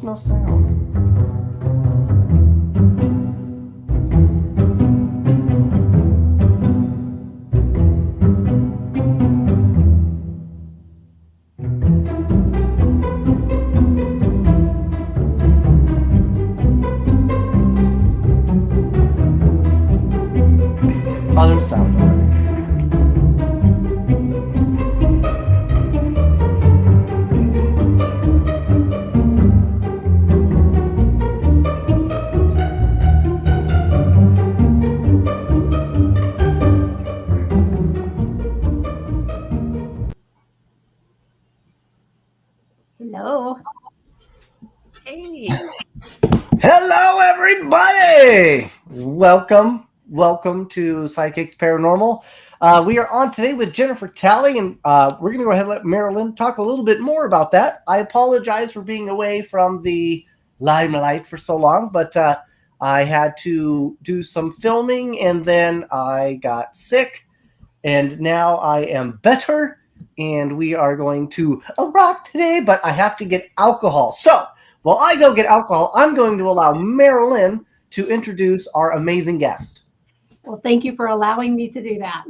No sound. Oh, there's sound already. Hello. Hey. Hello, everybody! Welcome to PSYDkicks Paranormal. We are on today with Jennifer Talley, and we're going to go ahead and let Marilyn talk a little bit more about that. I apologize for being away from the limelight for so long, but I had to do some filming, and then I got sick, and now I am better, and we are going to rock today, but I have to get alcohol. So, while I go get alcohol, I'm going to allow Marilyn to introduce our amazing guest. Well, thank you for allowing me to do that.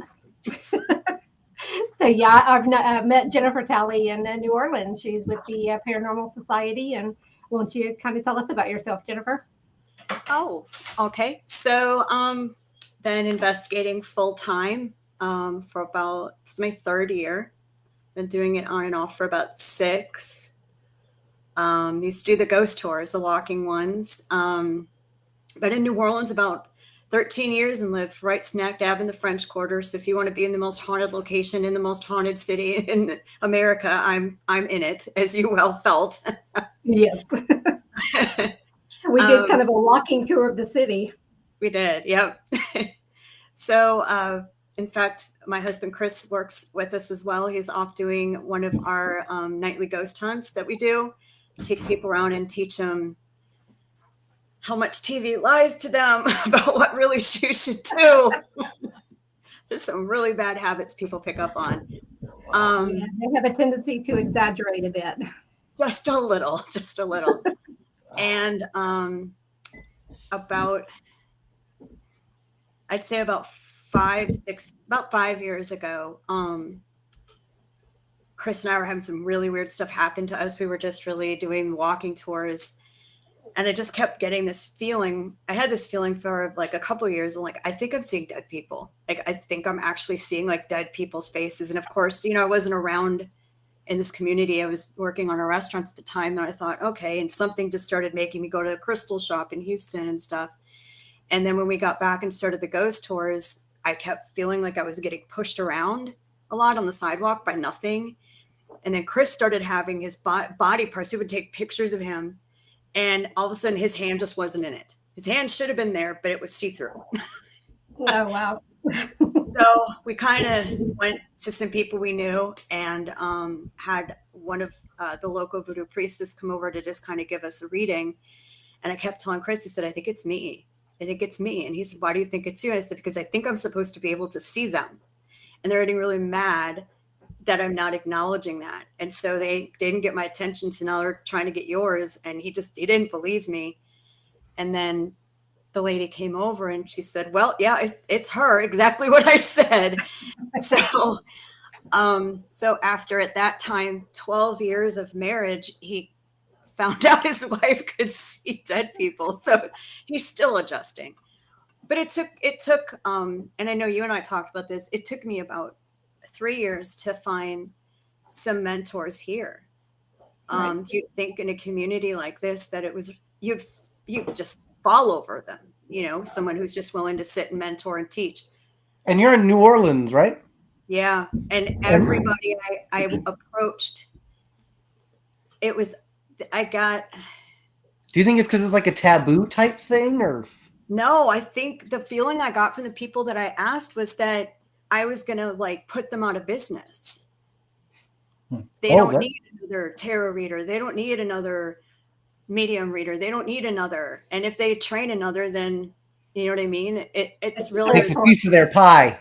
So, yeah, I've met Jennifer Talley in New Orleans. She's with the Paranormal Society. And won't you kind of tell us about yourself, Jennifer? Oh, okay. So, been investigating full time for about, it's my third year. Been doing it on and off for about 6. Used to do the ghost tours, the walking ones. But in New Orleans about 13 years and live right smack dab in the French Quarter. So if you want to be in the most haunted location in the most haunted city in America, I'm in it, as you well felt. Yes. We did kind of a walking tour of the city. We did, yep. So, in fact, my husband Chris works with us as well. He's off doing one of our nightly ghost hunts that we do. Take people around and teach them how much TV lies to them about what really you should do. There's some really bad habits people pick up on. Yeah, they have a tendency to exaggerate a bit. Just a little. And I'd say about 5 years ago, Chris and I were having some really weird stuff happen to us. We were just really doing walking tours, and I just kept getting this feeling. I had this feeling for like a couple of years, and like, I think I'm seeing dead people. Like, I think I'm actually seeing like dead people's faces. And of course, I wasn't around in this community. I was working on a restaurant at the time, and I thought, okay, and something just started making me go to the crystal shop in Houston and stuff. And then when we got back and started the ghost tours, I kept feeling like I was getting pushed around a lot on the sidewalk by nothing. And then Chris started having his body parts. We would take pictures of him, and all of a sudden his hand just wasn't in it. His hand should have been there, but it was see-through. Oh, wow. So we kind of went to some people we knew and had one of the local voodoo priestess come over to just kind of give us a reading. And I kept telling Chris, he said, I think it's me. I think it's me. And he said, why do you think it's you? And I said, because I think I'm supposed to be able to see them. And they're getting really mad that I'm not acknowledging that. And so they didn't get my attention. So now they're trying to get yours. And he didn't believe me. And then the lady came over and she said, well, yeah, it's her, exactly what I said. So, so after at that time, 12 years of marriage, he found out his wife could see dead people. So he's still adjusting. But it took, and I know you and I talked about this, it took me about 3 years to find some mentors here. Right. You'd think in a community like this that you'd just fall over them, someone who's just willing to sit and mentor and teach. And you're in New Orleans, right? Yeah. And everybody I approached, do you think it's because it's like a taboo type thing, or? No, I think the feeling I got from the people that I asked was that I was going to like put them out of business. They don't need another tarot reader. They don't need another medium reader. They don't need another. And if they train another, then you know what I mean? It's really a piece of their pie.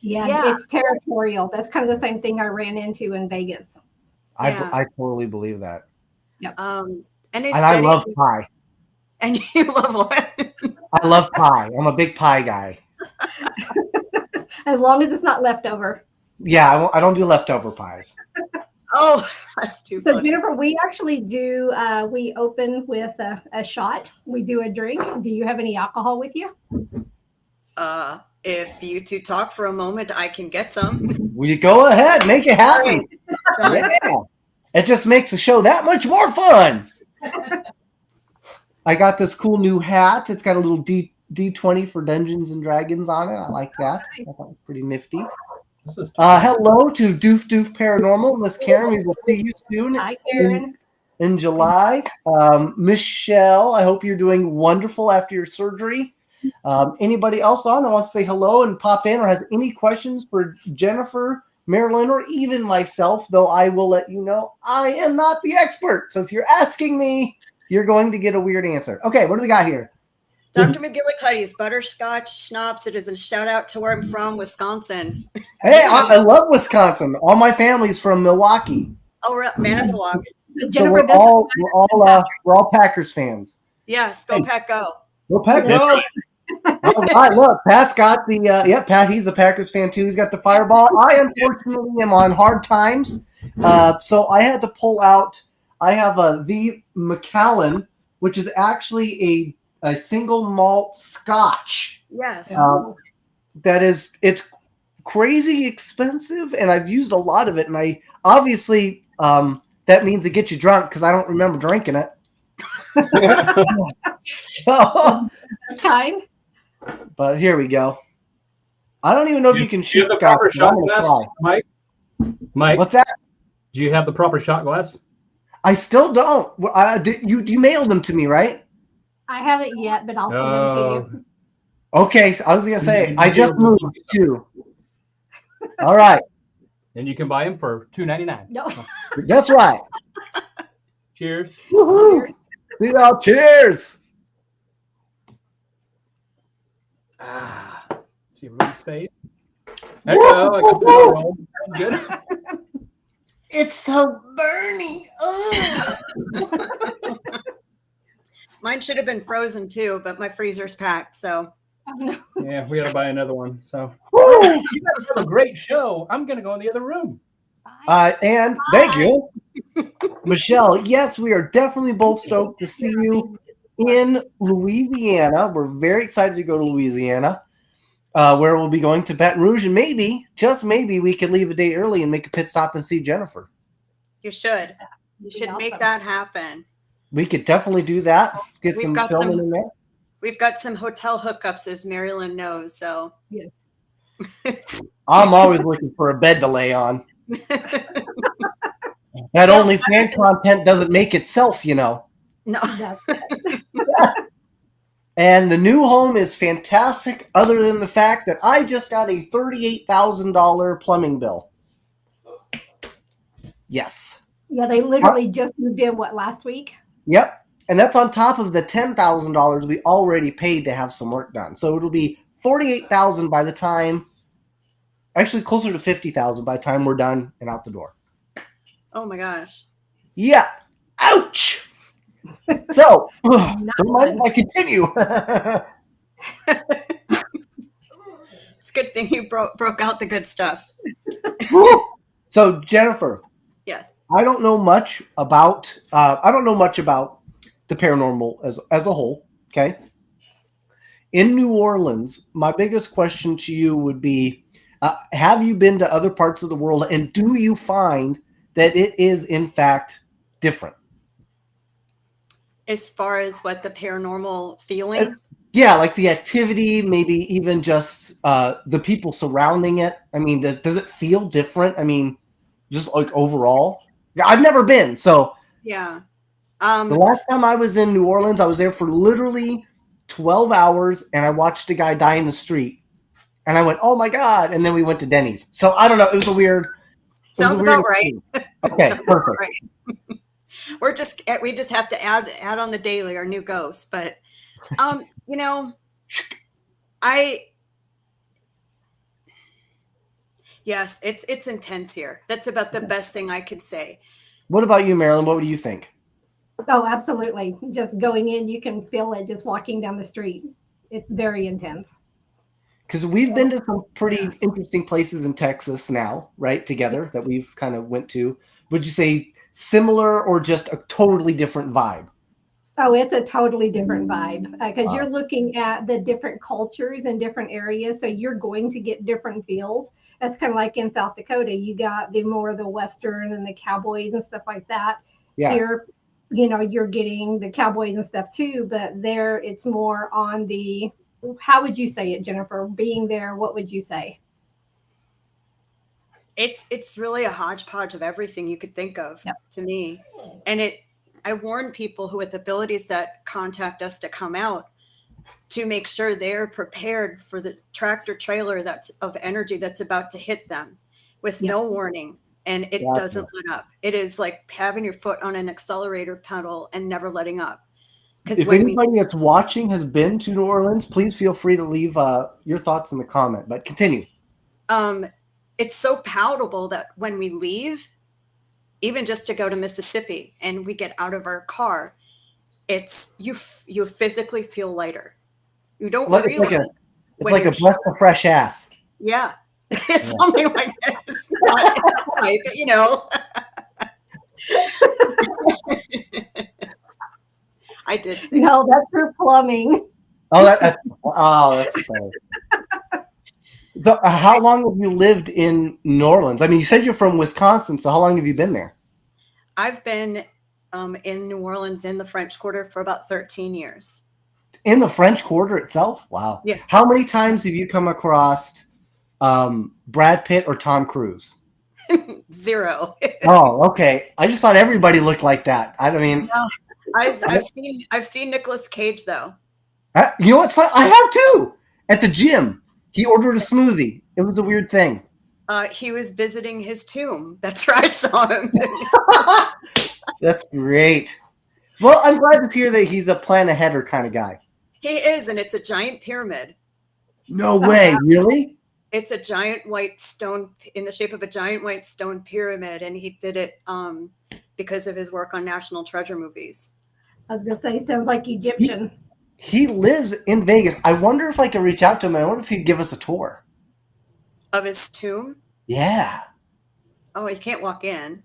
Yeah, it's territorial. That's kind of the same thing I ran into in Vegas. I totally believe that. Yep. And And I And I studied. love pie. And you love what? I love pie. I'm a big pie guy. As long as it's not leftover. Yeah, I don't do leftover pies. Oh, that's too So funny. Jennifer, we actually do. We open with a shot. We do a drink. Do you have any alcohol with you? If you two talk for a moment, I can get some. Will you go ahead, make it All happen? right. Done. Yeah, it just makes the show that much more fun. I got this cool new hat. It's got a little D20 for Dungeons and Dragons on it. I like that. I thought it was pretty nifty. Hello to Doof Paranormal, Miss Karen. We will see you soon. Hi, Karen. In July. Michelle, I hope you're doing wonderful after your surgery. Anybody else on that wants to say hello and pop in or has any questions for Jennifer, Marilyn, or even myself, though I will let you know I am not the expert. So if you're asking me, you're going to get a weird answer. Okay, what do we got here? Dr. McGillicuddy's Butterscotch Schnapps. It is a shout out to where I'm from, Wisconsin. Hey, I love Wisconsin. All my family's from Milwaukee. Oh, Manitowoc. So So Jennifer we're all Packers fans. Yes, go Pack Go. Go Pack Go! All right, look, Pat's got the Pat. He's a Packers fan too. He's got the fireball. I unfortunately am on hard times, so I had to pull out. I have the Macallan, which is actually a single malt Scotch. Yes. It's crazy expensive, and I've used a lot of it, and I obviously that means it gets you drunk because I don't remember drinking it. So, time. but here we go. I don't even know if you can Do you shoot have the proper Scotch, but I'm shot gonna glass, try. Mike? What's that? Do you have the proper shot glass? I still don't. You mailed them to me, right? I haven't yet, but I'll send them to you. Okay, so I was gonna say You I just mailed them moved too. All right, And you can buy them for $2.99. No. that's right. Cheers. Woohoo! Cheers! See everybody's face. There you go. I got the roll. Good. It's so burny. Mine should have been frozen too, but my freezer's packed. So Yeah, we got to buy another one. So Woo! you guys have a great show. I'm going to go in the other room. And thank you, Michelle. Yes, we are definitely both stoked to see you in Louisiana. We're very excited to go to Louisiana, where we'll be going to Baton Rouge, and maybe, just maybe, we could leave a day early and make a pit stop and see Jennifer. you should. You should make that happen. We could definitely do that. Get We've some got filming some- in there. We've got some hotel hookups, as Marilyn knows. So Yes. I'm always looking for a bed to lay on. That only fan content doesn't make itself, you know. no. And the new home is fantastic, other than the fact that I just got a $38,000 plumbing bill. Yes. Yeah, they literally just moved in, last week? Yep. And that's on top of the $10,000 we already paid to have some work done. So it'll be $48,000 by the time, actually closer to $50,000 by the time we're done and out the door. Oh my gosh. Yeah. Ouch. So, don't mind if I continue. It's a good thing you broke out the good stuff. So, Jennifer, Yes. I don't know much about the paranormal as a whole. Okay. In New Orleans, my biggest question to you would be: have you been to other parts of the world, and do you find that it is in fact different? As far as what the paranormal feeling? Yeah, like the activity, maybe even just the people surrounding it. I mean, does it feel different? I mean, just like overall. Yeah, I've never been, so Yeah. the last time I was in New Orleans, I was there for literally 12 hours, and I watched a guy die in the street, and I went, "Oh my god!" And then we went to Denny's. So I don't know. It was a weird. Sounds about right. Okay, perfect. Right. We just have to add on the daily our new ghosts, but you know, yes, it's intense here. That's about the best thing I could say. What about you, Marilyn? What do you think? Oh, absolutely. Just going in, you can feel it just walking down the street. It's very intense. Because we've been to some Yeah. pretty interesting places in Texas now, right? Together that we've kind of went to. Would you say similar or just a totally different vibe? Oh, it's a totally different vibe because Wow. you're looking at the different cultures in different areas. So you're going to get different feels. That's kind of like in South Dakota. You got the more the Western and the cowboys and stuff like that. Yeah. Here, you're getting the cowboys and stuff too, but there it's more on the, how would you say it, Jennifer? Being there, what would you say? It's really a hodgepodge of everything you could think of Yep. to me. And I warn people who with abilities that contact us to come out to make sure they're prepared for the tractor trailer that's of energy that's about to hit them with Yep. no warning, and it Gotcha. doesn't let up. It is like having your foot on an accelerator pedal and never letting up. Because If when we anybody that's watching has been to New Orleans, please feel free to leave your thoughts in the comment. But continue. it's so palatable that when we leave, even just to go to Mississippi and we get out of our car, it's you physically feel lighter. You don't It's realize when like you're a breath of fresh ass. yeah. It's Yeah. something like that. It's not like, I did say No, that's for plumbing. Oh, that's funny. So, how long have you lived in New Orleans? I mean, you said you're from Wisconsin, so how long have you been there? I've been in New Orleans in the French Quarter for about 13 years. In the French Quarter itself? Wow. Yeah. How many times have you come across Brad Pitt or Tom Cruise? 0. Oh, okay. I just thought everybody looked like that. I mean, No, I've seen Nicolas Cage though. you know what's fun? I have too. At the gym, he ordered a smoothie. It was a weird thing. He was visiting his tomb. That's where I saw him. That's great. Well, I'm glad to hear that he's a plan aheader kind of guy. He is, and it's a giant pyramid. No way, really? It's a giant white stone in the shape of a giant white stone pyramid, and he did it because of his work on National Treasure movies. I was gonna say, sounds like Egyptian. He lives in Vegas. I wonder if I could reach out to him. I wonder if he'd give us a tour. Of his tomb? Yeah. Oh, you can't walk in.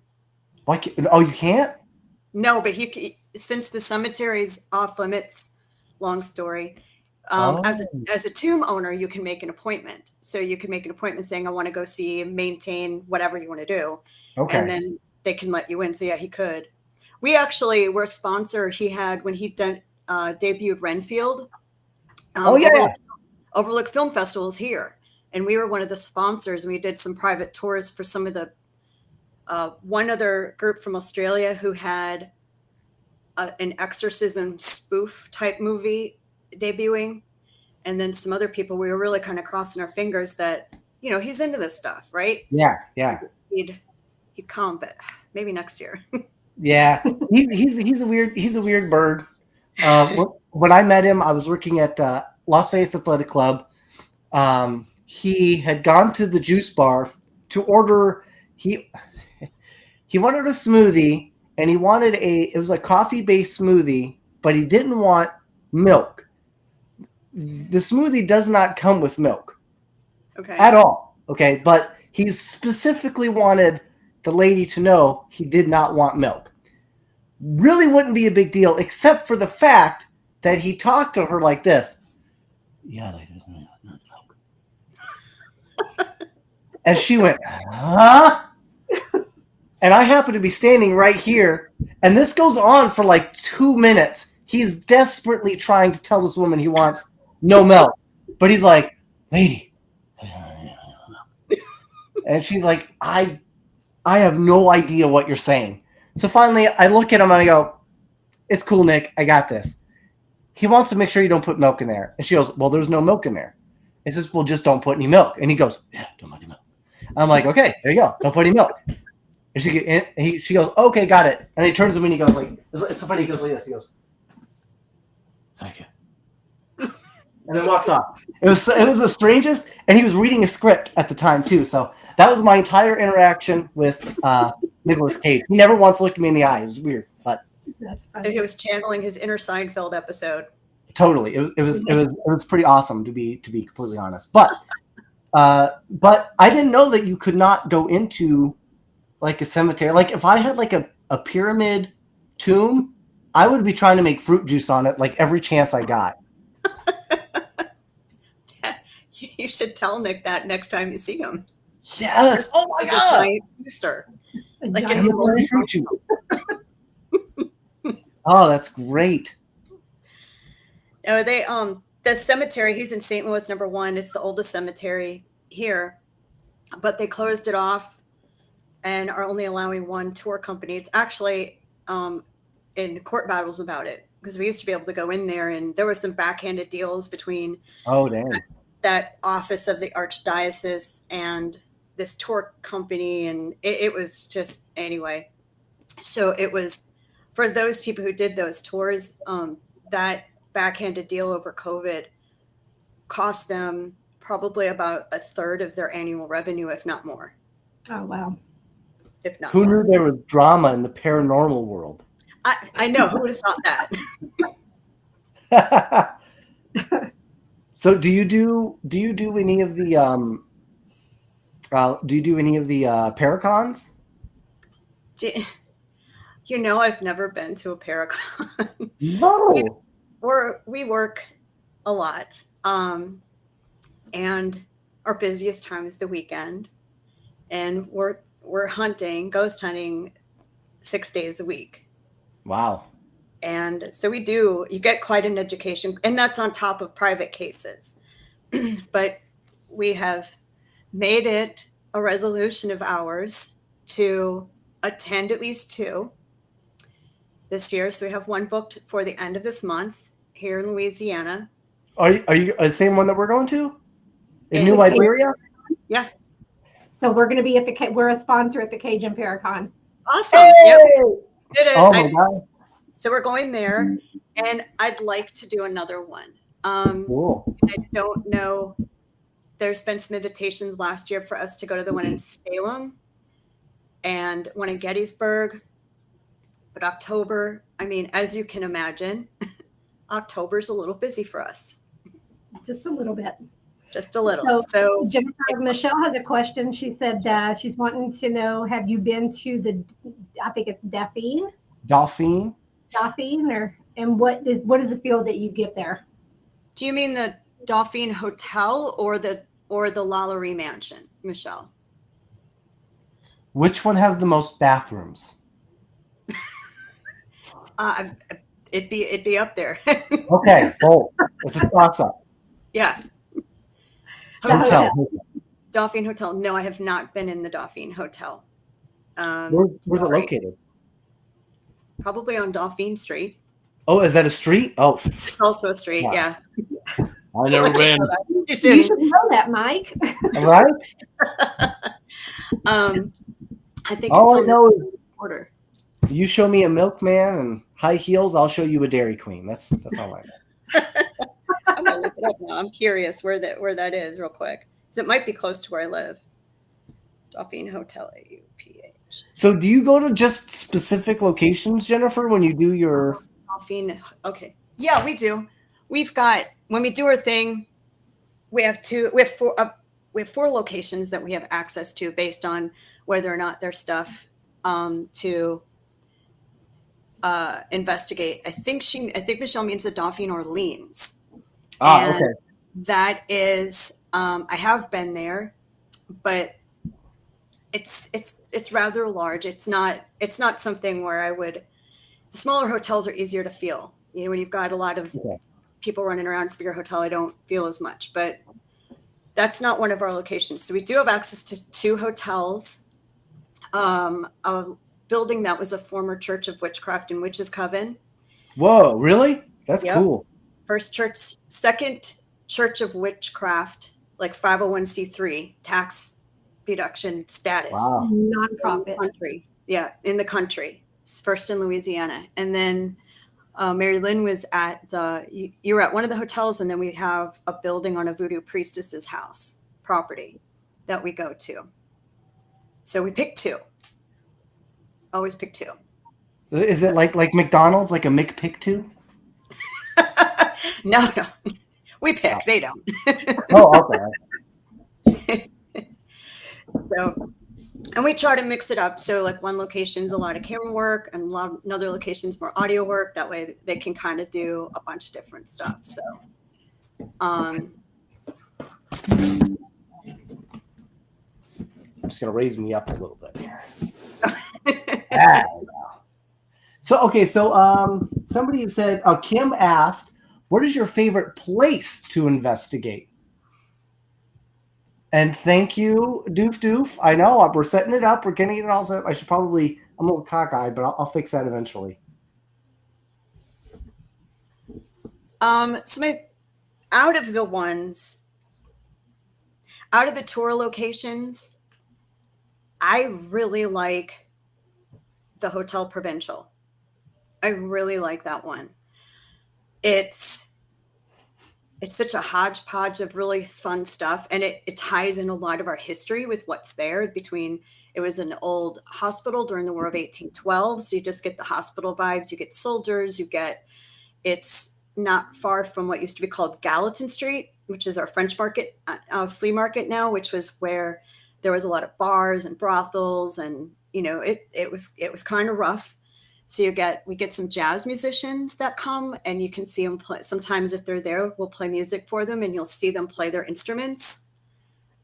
Why oh, you can't? No, but since the cemetery's off limits, long story. As a tomb owner, you can make an appointment. So you can make an appointment saying, I want to go see, maintain, whatever you want to do. Okay. And then they can let you in. So yeah, he could. We actually were a sponsor. He had, when he debuted Renfield, Overlook Film Festivals here. And we were one of the sponsors, and we did some private tours for some of the, one other group from Australia who had an exorcism spoof type movie debuting. And then some other people, we were really kind of crossing our fingers that, he's into this stuff, right? Yeah, yeah. He'd come, but maybe next year. Yeah. He's a weird bird. When I met him, I was working at Las Vegas Athletic Club. He had gone to the juice bar to order. He wanted a smoothie, and he wanted it was a coffee-based smoothie, but he didn't want milk. The smoothie does not come with milk. Okay. At all. Okay. But he specifically wanted the lady to know he did not want milk. Really wouldn't be a big deal, except for the fact that he talked to her like this. Yeah, lady, not milk. And she went, huh? And I happen to be standing right here, and this goes on for like 2 minutes. He's desperately trying to tell this woman he wants no milk. But he's like, lady. And she's like, I have no idea what you're saying. So finally, I look at him and I go, it's cool, Nick. I got this. He wants to make sure you don't put milk in there. And she goes, well, there's no milk in there. He says, well, just don't put any milk. And he goes, yeah, don't put any milk. I'm like, okay, there you go. Don't put any milk. And she goes, okay, got it. And he turns to me and he goes like, it's so funny. He goes like this. He goes, thank you. And then walks off. It was the strangest, and he was reading a script at the time too. So that was my entire interaction with Nicolas Cage. He never once looked me in the eye. It was weird, but That's So he funny. was channeling his inner Seinfeld episode. Totally. It was pretty awesome to be completely honest. But I didn't know that you could not go into like a cemetery. Like if I had like a pyramid tomb, I would be trying to make fruit juice on it like every chance I got. You should tell Nick that next time you see him. Yes. Oh my It's a god. giant booster. A Like giant it's Cemetery fruit juice. Oh, that's great. No, they the cemetery, he's in St. Louis #1. It's the oldest cemetery here, but they closed it off and are only allowing one tour company. It's actually in court battles about it because we used to be able to go in there and there was some backhanded deals between Oh dang. that office of the archdiocese and this tour company, and it was just anyway. So it was for those people who did those tours, that backhanded deal over COVID cost them probably about a third of their annual revenue, if not more. Oh wow. If not Who more. knew there was drama in the paranormal world? I know, who would have thought that? So do you do any of the paracons? You know, I've never been to a Paracon. No. We work a lot. And our busiest time is the weekend. And we're hunting, ghost hunting 6 days a week. Wow. And so you get quite an education, and that's on top of private cases. But we have made it a resolution of ours to attend at least 2 this year. So we have one booked for the end of this month here in Louisiana. Are you the same one that we're going to? In And New Iberia? Yeah. So we're going to be at we're a sponsor at the Cajun Paracon. Awesome. Hey! Yep. Did it. Oh my god. So we're going there, and I'd like to do another one. Cool. I don't know. There's been some invitations last year for us to go to the one in Salem and one in Gettysburg. But October, I mean, as you can imagine, October's a little busy for us. Just a little bit. Just a little. So Jennifer, Michelle has a question. She said she's wanting to know, have you been to I think it's Dauphine, and what is the feel that you get there? do you mean the Dauphine Hotel or the Lalaurie Mansion, Michelle? Which one has the most bathrooms? It'd be up there. Okay, cool. It's a toss up. Yeah. Hotel. Dauphine Hotel. No, I have not been in the Dauphine Hotel. Where's it located? Probably on Dauphine Street. Oh, is that a street? Oh, It's also a street. Wow. Yeah. I've never been. You You should. should know that, Mike. all right. I think All I it's know on is this border. you show me a milkman and high heels, I'll show you a Dairy Queen. That's all I know. I'm gonna look it up now. I'm curious where that is, real quick, because it might be close to where I live. Dauphine Hotel, AUPH. So do you go to just specific locations, Jennifer, when you do your Dauphine. Okay. Yeah, we do. We've got, when we do our thing, we have 4 locations that we have access to based on whether or not there's stuff to investigate. I think Michelle means the Dauphine Orleans. And okay. that is, I have been there, but it's rather large. It's not something where I would. The smaller hotels are easier to feel. You know, when you've got a lot of people running around, it's a bigger hotel, I don't feel as much. But that's not one of our locations. So we do have access to 2 hotels. A building that was a former Church of Witchcraft and Witches Coven. Whoa, really? That's Yep. cool. Second Church of Witchcraft, like 501c3 tax deduction status. Wow. Nonprofit. Country. Yeah, in the country. It's first in Louisiana. And then Mary Lynn was at you were at one of the hotels, and then we have a building on a voodoo priestess's house property that we go to. So we picked 2. Always pick 2. Is it like McDonald's, like a McPick 2? No, we pick. Oh. They don't. Oh, okay. So, and we try to mix it up. So like one location's a lot of camera work and another location's more audio work. That way they can kind of do a bunch of different stuff. So, I'm just gonna raise me up a little bit here. So somebody said, Kim asked, what is your favorite place to investigate? And thank you, Doof. I know we're setting it up. We're getting it all set up. I'm a little cockeyed, but I'll fix that eventually. So out of the tour locations, I really like the Hotel Provincial. I really like that one. It's such a hodgepodge of really fun stuff, and it ties in a lot of our history with what's there. It was an old hospital during the War of 1812, so you just get the hospital vibes. You get soldiers. It's not far from what used to be called Gallatin Street, which is our French market, flea market now, which was where there was a lot of bars and brothels, and it was kind of rough. So we get some jazz musicians that come, and you can see them play. Sometimes if they're there, we'll play music for them, and you'll see them play their instruments.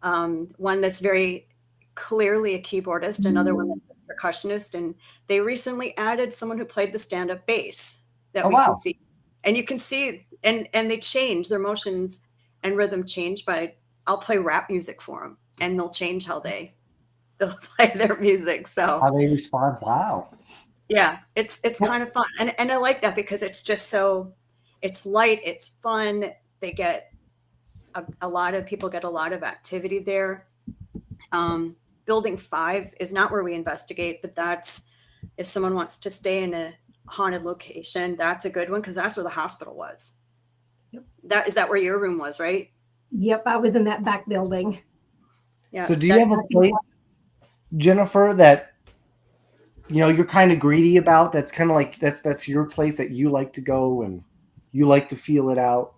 One that's very clearly a keyboardist, another one that's a percussionist, and they recently added someone who played the stand-up bass that can see. And you can see, and they change their motions and rhythm change I'll play rap music for them, and they'll change how they'll play their music. So how they respond. Wow. Yeah, it's kind of fun. And I like that because it's just it's light, it's fun. They get a lot of people get a lot of activity there. Building 5 is not where we investigate, but if someone wants to stay in a haunted location, that's a good one because that's where the hospital was. Yep. Is that where your room was, right? Yep, I was in that back building. Yeah. So do you have a place, Jennifer, that you're kind of greedy about? That's kind of like that's your place that you like to go and you like to feel it out.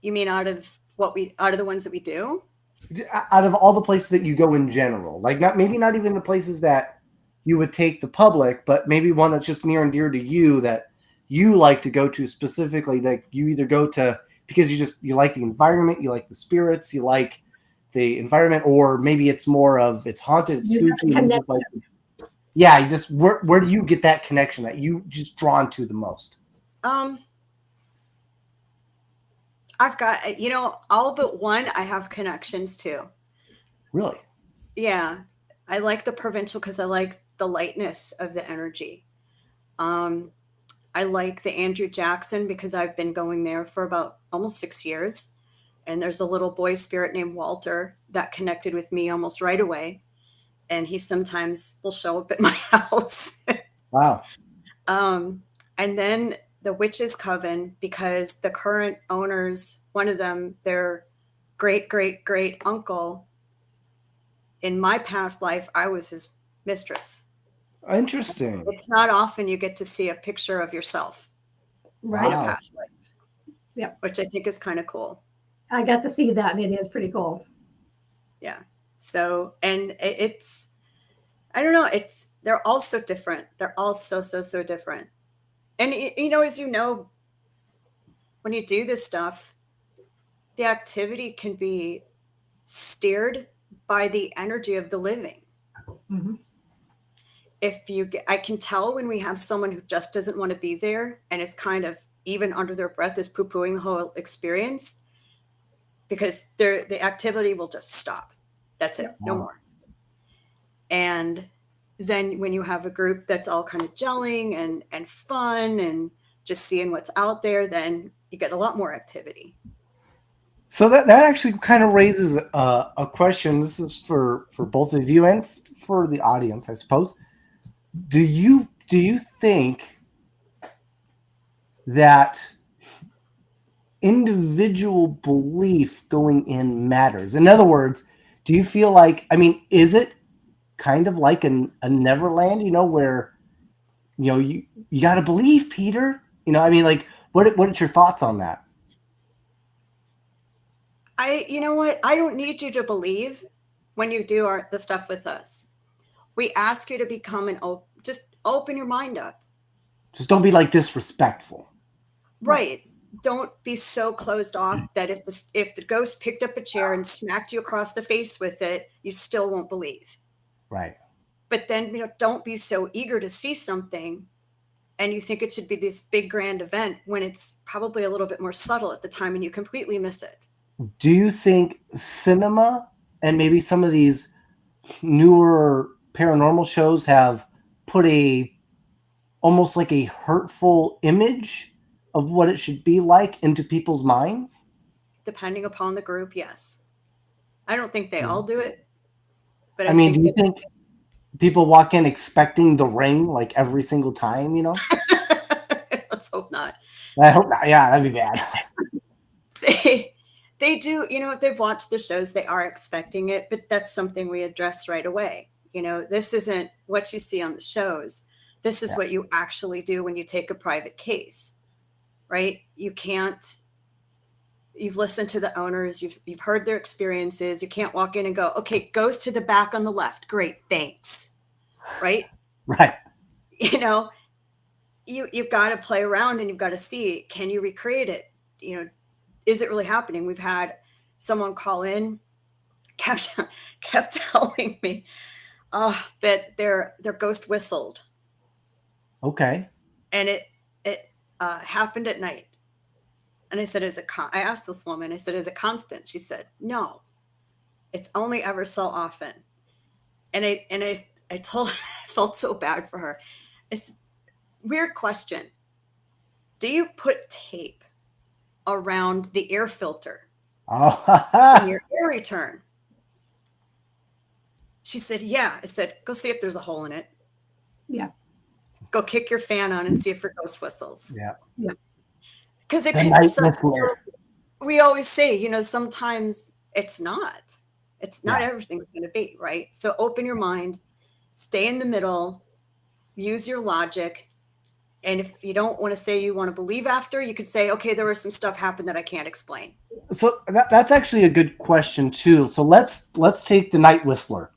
You mean out of the ones that we do? Out of all the places that you go in general, like maybe not even the places that you would take the public, but maybe one that's just near and dear to you that you like to go to specifically, that you either go to because you like the environment, you like the spirits, you like the environment, or maybe it's more of it's haunted, it's spooky. Yeah, you just where do you get that connection that you just drawn to the most? I've got all but one I have connections to. Really? Yeah, I like the Provincial because I like the lightness of the energy. I like the Andrew Jackson because I've been going there for about almost 6 years, and there's a little boy spirit named Walter that connected with me almost right away. And he sometimes will show up at my house. Wow. And then the Witches Coven, because the current owners, one of them, their great uncle, in my past life, I was his mistress. Interesting. It's not often you get to see a picture of yourself in a past life. Yep. Which I think is kind of cool. I got to see that, and it is pretty cool. Yeah. So, and I don't know, they're all so different. They're all so different. And, as you know, when you do this stuff, the activity can be steered by the energy of the living. Mm-hmm. I can tell when we have someone who just doesn't want to be there and is kind of, even under their breath, is poo-pooing the whole experience, because the activity will just stop. That's it. No more. And then when you have a group that's all kind of gelling and fun and just seeing what's out there, then you get a lot more activity. So that actually kind of raises a question. This is for both of you and for the audience, I suppose. Do you think that individual belief going in matters? In other words, do you feel like, is it kind of like a Neverland, where you got to believe, Peter. I mean, like, what's your thoughts on that? You know what? I don't need you to believe when you do the stuff with us. We ask you to become just open your mind up. Just don't be like disrespectful. Right. Don't be so closed off that if the ghost picked up a chair and smacked you across the face with it, you still won't believe. Right. But then, don't be so eager to see something and you think it should be this big grand event when it's probably a little bit more subtle at the time and you completely miss it. Do you think cinema and maybe some of these newer paranormal shows have put almost like a hurtful image of what it should be like into people's minds? Depending upon the group, yes. I don't think they all do it, but I mean, do you think people walk in expecting The Ring like every single time, Let's hope not. I hope not. Yeah, that'd be bad. They do, if they've watched the shows, they are expecting it, but that's something we address right away. This isn't what you see on the shows. This is what you actually do when you take a private case, right? You've listened to the owners, you've heard their experiences. You can't walk in and go, okay, goes to the back on the left. Great, thanks. Right? Right. You've got to play around and you've got to see, can you recreate it? Is it really happening? We've had someone call in, kept telling me that their ghost whistled. Okay. And it happened at night. And I said, I asked this woman, I said, is it constant? She said, no, it's only ever so often. And I told her, I felt so bad for her. It's weird question. Do you put tape around the air filter in your air return? She said, yeah. I said, go see if there's a hole in it. Yeah. Go kick your fan on and see if your ghost whistles. Yeah. Yeah. Because we always say, sometimes it's not everything's going to be right. So open your mind, stay in the middle, use your logic. And if you don't want to say you want to believe after, you could say, okay, there was some stuff happened that I can't explain. So that's actually a good question too. So let's take the night whistler.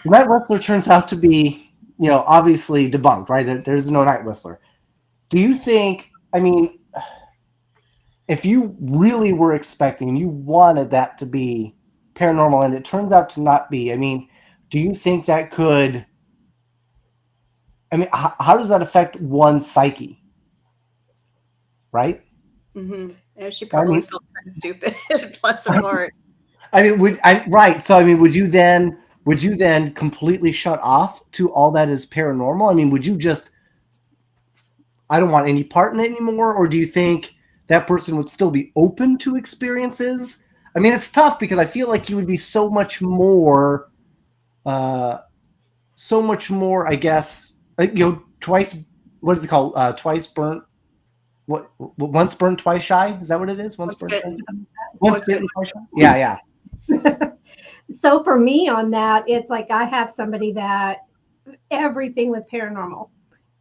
The night whistler turns out to be, obviously debunked, right? There's no night whistler. Do you think, if you really were expecting and you wanted that to be paranormal and it turns out to not be, do you think that could, how does that affect one's psyche? Right? Mm-hmm. Yeah, she probably felt kind of stupid. Bless her heart. Right. So, would you then completely shut off to all that is paranormal? Would you just, I don't want any part in it anymore? Or do you think that person would still be open to experiences? It's tough because I feel like you would be so much more, I guess, twice, what is it called? Twice burnt. Once burnt, twice shy? Is that what it is? Once burnt, twice shy? Yeah. So for me on that, it's like I have somebody that everything was paranormal.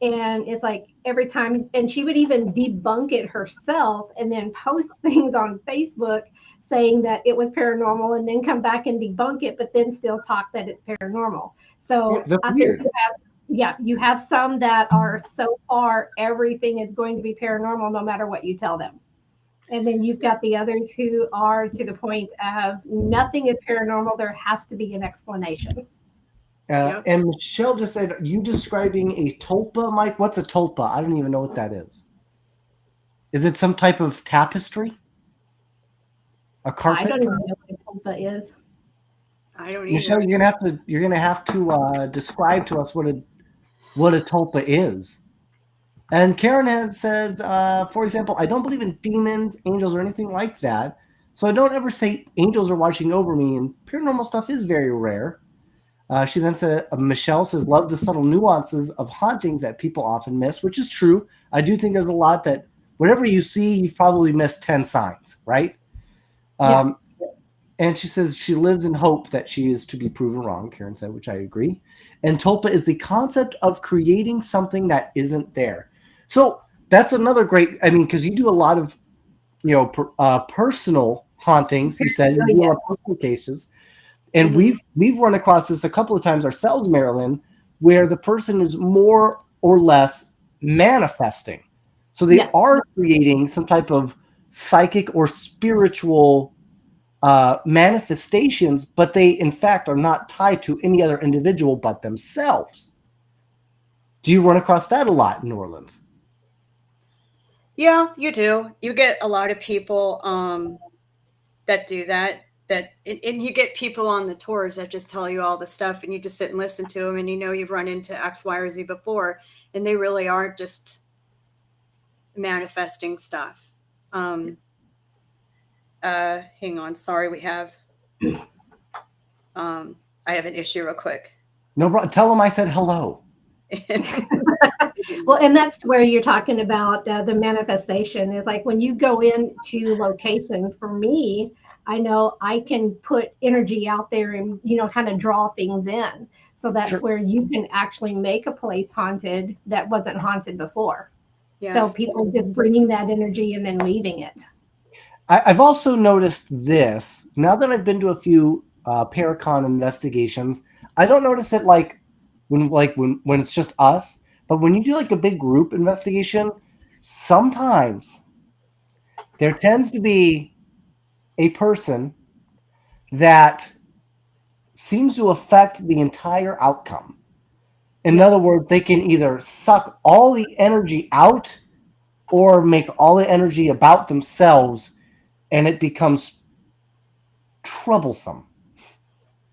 And it's like every time, and she would even debunk it herself and then post things on Facebook saying that it was paranormal and then come back and debunk it, but then still talk that it's paranormal. So I think you have some that are so far, everything is going to be paranormal no matter what you tell them. And then you've got the others who are to the point of nothing is paranormal. There has to be an explanation. And Michelle just said, are you describing a tulpa, Mike? What's a tulpa? I don't even know what that is. Is it some type of tapestry? A carpet? I don't even know what a tulpa is. I don't either. Michelle, you're gonna have to describe to us what a tulpa is. And Karen says, for example, I don't believe in demons, angels, or anything like that. So I don't ever say angels are watching over me, and paranormal stuff is very rare. She then said, Michelle says, love the subtle nuances of hauntings that people often miss, which is true. I do think there's a lot that whatever you see, you've probably missed 10 signs, right? And she says she lives in hope that she is to be proven wrong, Karen said, which I agree. And tulpa is the concept of creating something that isn't there. So that's another great, I mean, because you do a lot of, personal hauntings. You said you do a lot of personal cases. And we've run across this a couple of times ourselves, Marilyn, where the person is more or less manifesting. So they are creating some type of psychic or spiritual manifestations, but they in fact are not tied to any other individual but themselves. Do you run across that a lot in New Orleans? Yeah, you do. You get a lot of people that do that. And you get people on the tours that just tell you all the stuff, and you just sit and listen to them, and you've run into X, Y, or Z before, and they really are just manifesting stuff. Hang on, sorry, I have an issue real quick. No, bro, tell them I said hello. Well, and that's where you're talking about the manifestation is like when you go into locations. For me, I know I can put energy out there and kind of draw things in. So that's where you can actually make a place haunted that wasn't haunted before. Yeah. So people just bringing that energy and then leaving it. I've also noticed this now that I've been to a few Paracon investigations. I don't notice it when it's just us, but when you do like a big group investigation, sometimes there tends to be a person that seems to affect the entire outcome. In other words, they can either suck all the energy out or make all the energy about themselves, and it becomes troublesome.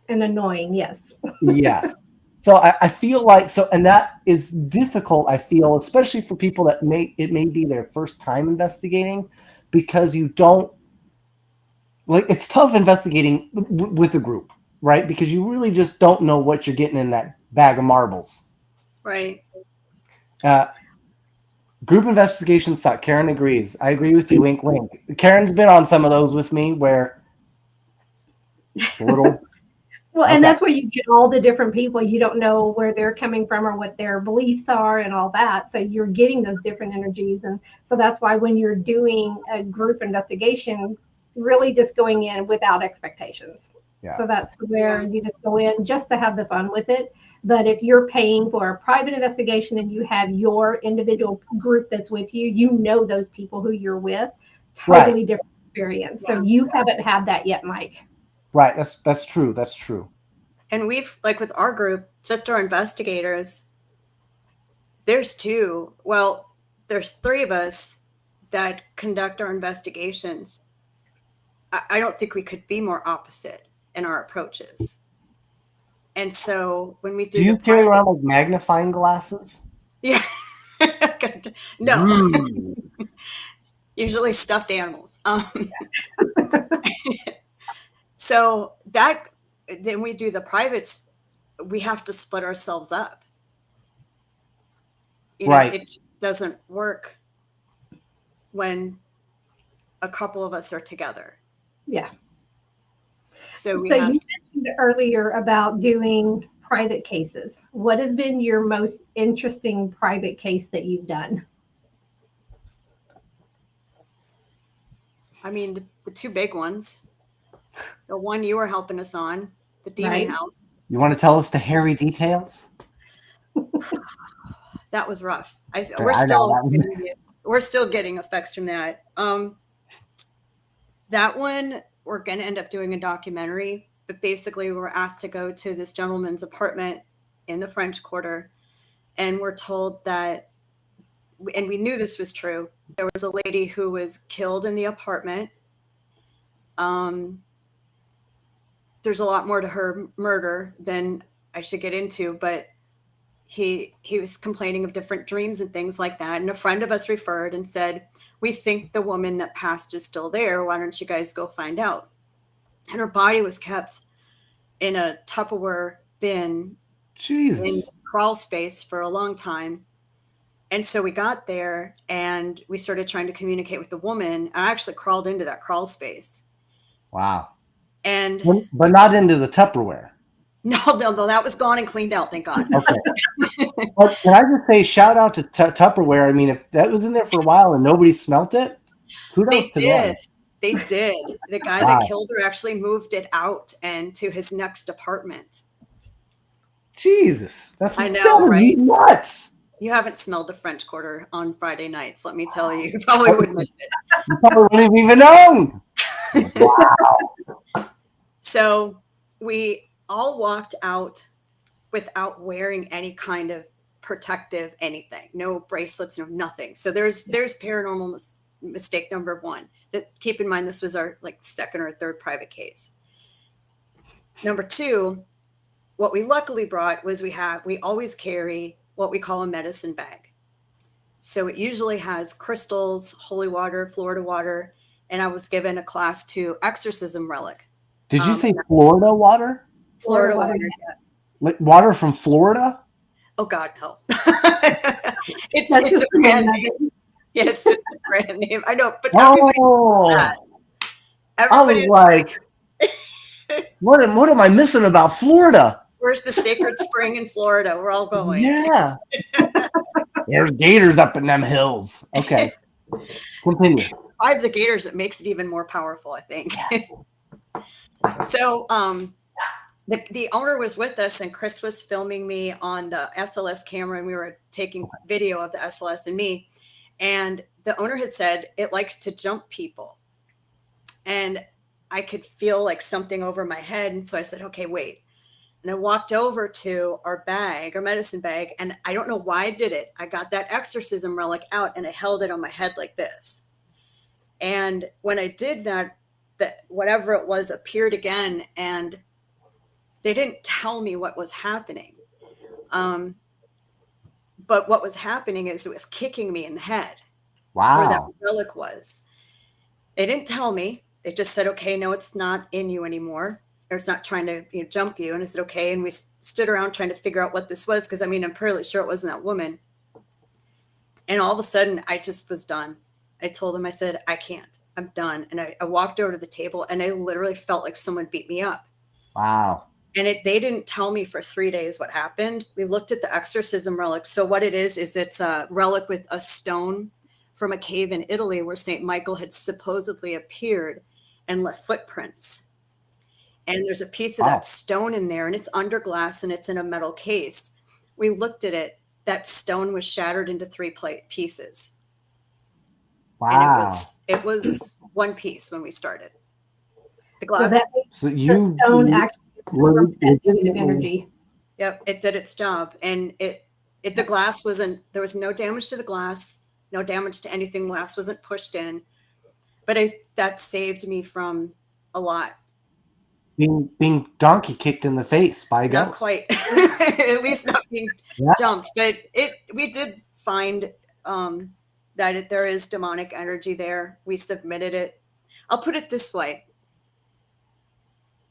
And annoying, yes. Yes. So I feel like and that is difficult, I feel, especially for people that it may be their first time investigating, because you don't it's tough investigating with a group, right? Because you really just don't know what you're getting in that bag of marbles. Right. Group investigations suck. Karen agrees. I agree with you. Wink, wink. Karen's been on some of those with me where it's a little. Well, and that's where you get all the different people. You don't know where they're coming from or what their beliefs are and all that. So you're getting those different energies. And so that's why when you're doing a group investigation, really just going in without expectations. Yeah. So that's where you just go in just to have the fun with it. But if you're paying for a private investigation and you have your individual group that's with you, you know those people who you're with, totally different experience. So you haven't had that yet, Mike. Right. That's true. That's true. And we've, like with our group, just our investigators, there's three of us that conduct our investigations. I don't think we could be more opposite in our approaches. And so when we do you carry around like magnifying glasses? Yeah. No. Usually stuffed animals. So then we do the privates, we have to split ourselves up. It doesn't work when a couple of us are together. Yeah. So you mentioned earlier about doing private cases. What has been your most interesting private case that you've done? I mean, the two big ones. The one you were helping us on, the demon house. You want to tell us the hairy details? That was rough. We're still getting effects from that. That one, we're going to end up doing a documentary, but basically we were asked to go to this gentleman's apartment in the French Quarter, and we're told that, and we knew this was true, there was a lady who was killed in the apartment. There's a lot more to her murder than I should get into, but he was complaining of different dreams and things like that. And a friend of us referred and said, we think the woman that passed is still there. Why don't you guys go find out? And her body was kept in a Tupperware bin in crawl space for a long time. And so we got there and we started trying to communicate with the woman. I actually crawled into that crawl space. Wow. And But not into the Tupperware. no, that was gone and cleaned out, thank God. Okay. But can I just say, shout out to Tupperware? I mean, if that was in there for a while and nobody smelt it, kudos to them. They did. The guy that killed her actually moved it out and to his next apartment. Jesus, I know, right? Nuts. You haven't smelled the French Quarter on Friday nights, let me tell you. You probably would miss it. You probably wouldn't have even known. Wow. So we all walked out without wearing any kind of protective anything, no bracelets, no nothing. So there's paranormal mistake number one. That, keep in mind, this was our like second or third private case. Number two, what we luckily brought was we always carry what we call a medicine bag. So it usually has crystals, holy water, Florida water, and I was given a class 2 exorcism relic. Did you say Florida water? Florida water. Yeah. Like water from Florida? Oh God, no. it's a brand name. Yeah, it's just a brand name. I know, but everybody knows that. I was like, what am I missing about Florida? Where's the sacred spring in Florida? We're all going. Yeah. There's gators up in them hills. Okay. Continue. I have the gators. It makes it even more powerful, I think. So the owner was with us, and Chris was filming me on the SLS camera, and we were taking video of the SLS and me. And the owner had said it likes to jump people. And I could feel like something over my head. And so I said, okay, wait. And I walked over to our medicine bag, and I don't know why I did it. I got that exorcism relic out and I held it on my head like this. And when I did that whatever it was appeared again, and they didn't tell me what was happening. But what was happening is it was kicking me in the head. Wow. Where that relic was. They didn't tell me. They just said, okay, no, it's not in you anymore. Or it's not trying to jump you. And I said, okay. And we stood around trying to figure out what this was. Because, I mean, I'm fairly sure it wasn't that woman. And all of a sudden, I just was done. I told him, I said, I can't. I'm done. And I walked over to the table, and I literally felt like someone beat me up. Wow. And they didn't tell me for 3 days what happened. We looked at the exorcism relic. So what it is it's a relic with a stone from a cave in Italy where St. Michael had supposedly appeared and left footprints. And there's a piece of that stone in there, and it's under glass, and it's in a metal case. We looked at it. That stone was shattered into 3 pieces. Wow. And it was one piece when we started. The glass. So the stone actually absorbed that negative energy. Yep, it did its job. And the glass there was no damage to the glass, no damage to anything. Glass wasn't pushed in. But that saved me from a lot. Being donkey kicked in the face by a ghost. Not quite. At least not being jumped. But we did find that there is demonic energy there. We submitted it. I'll put it this way.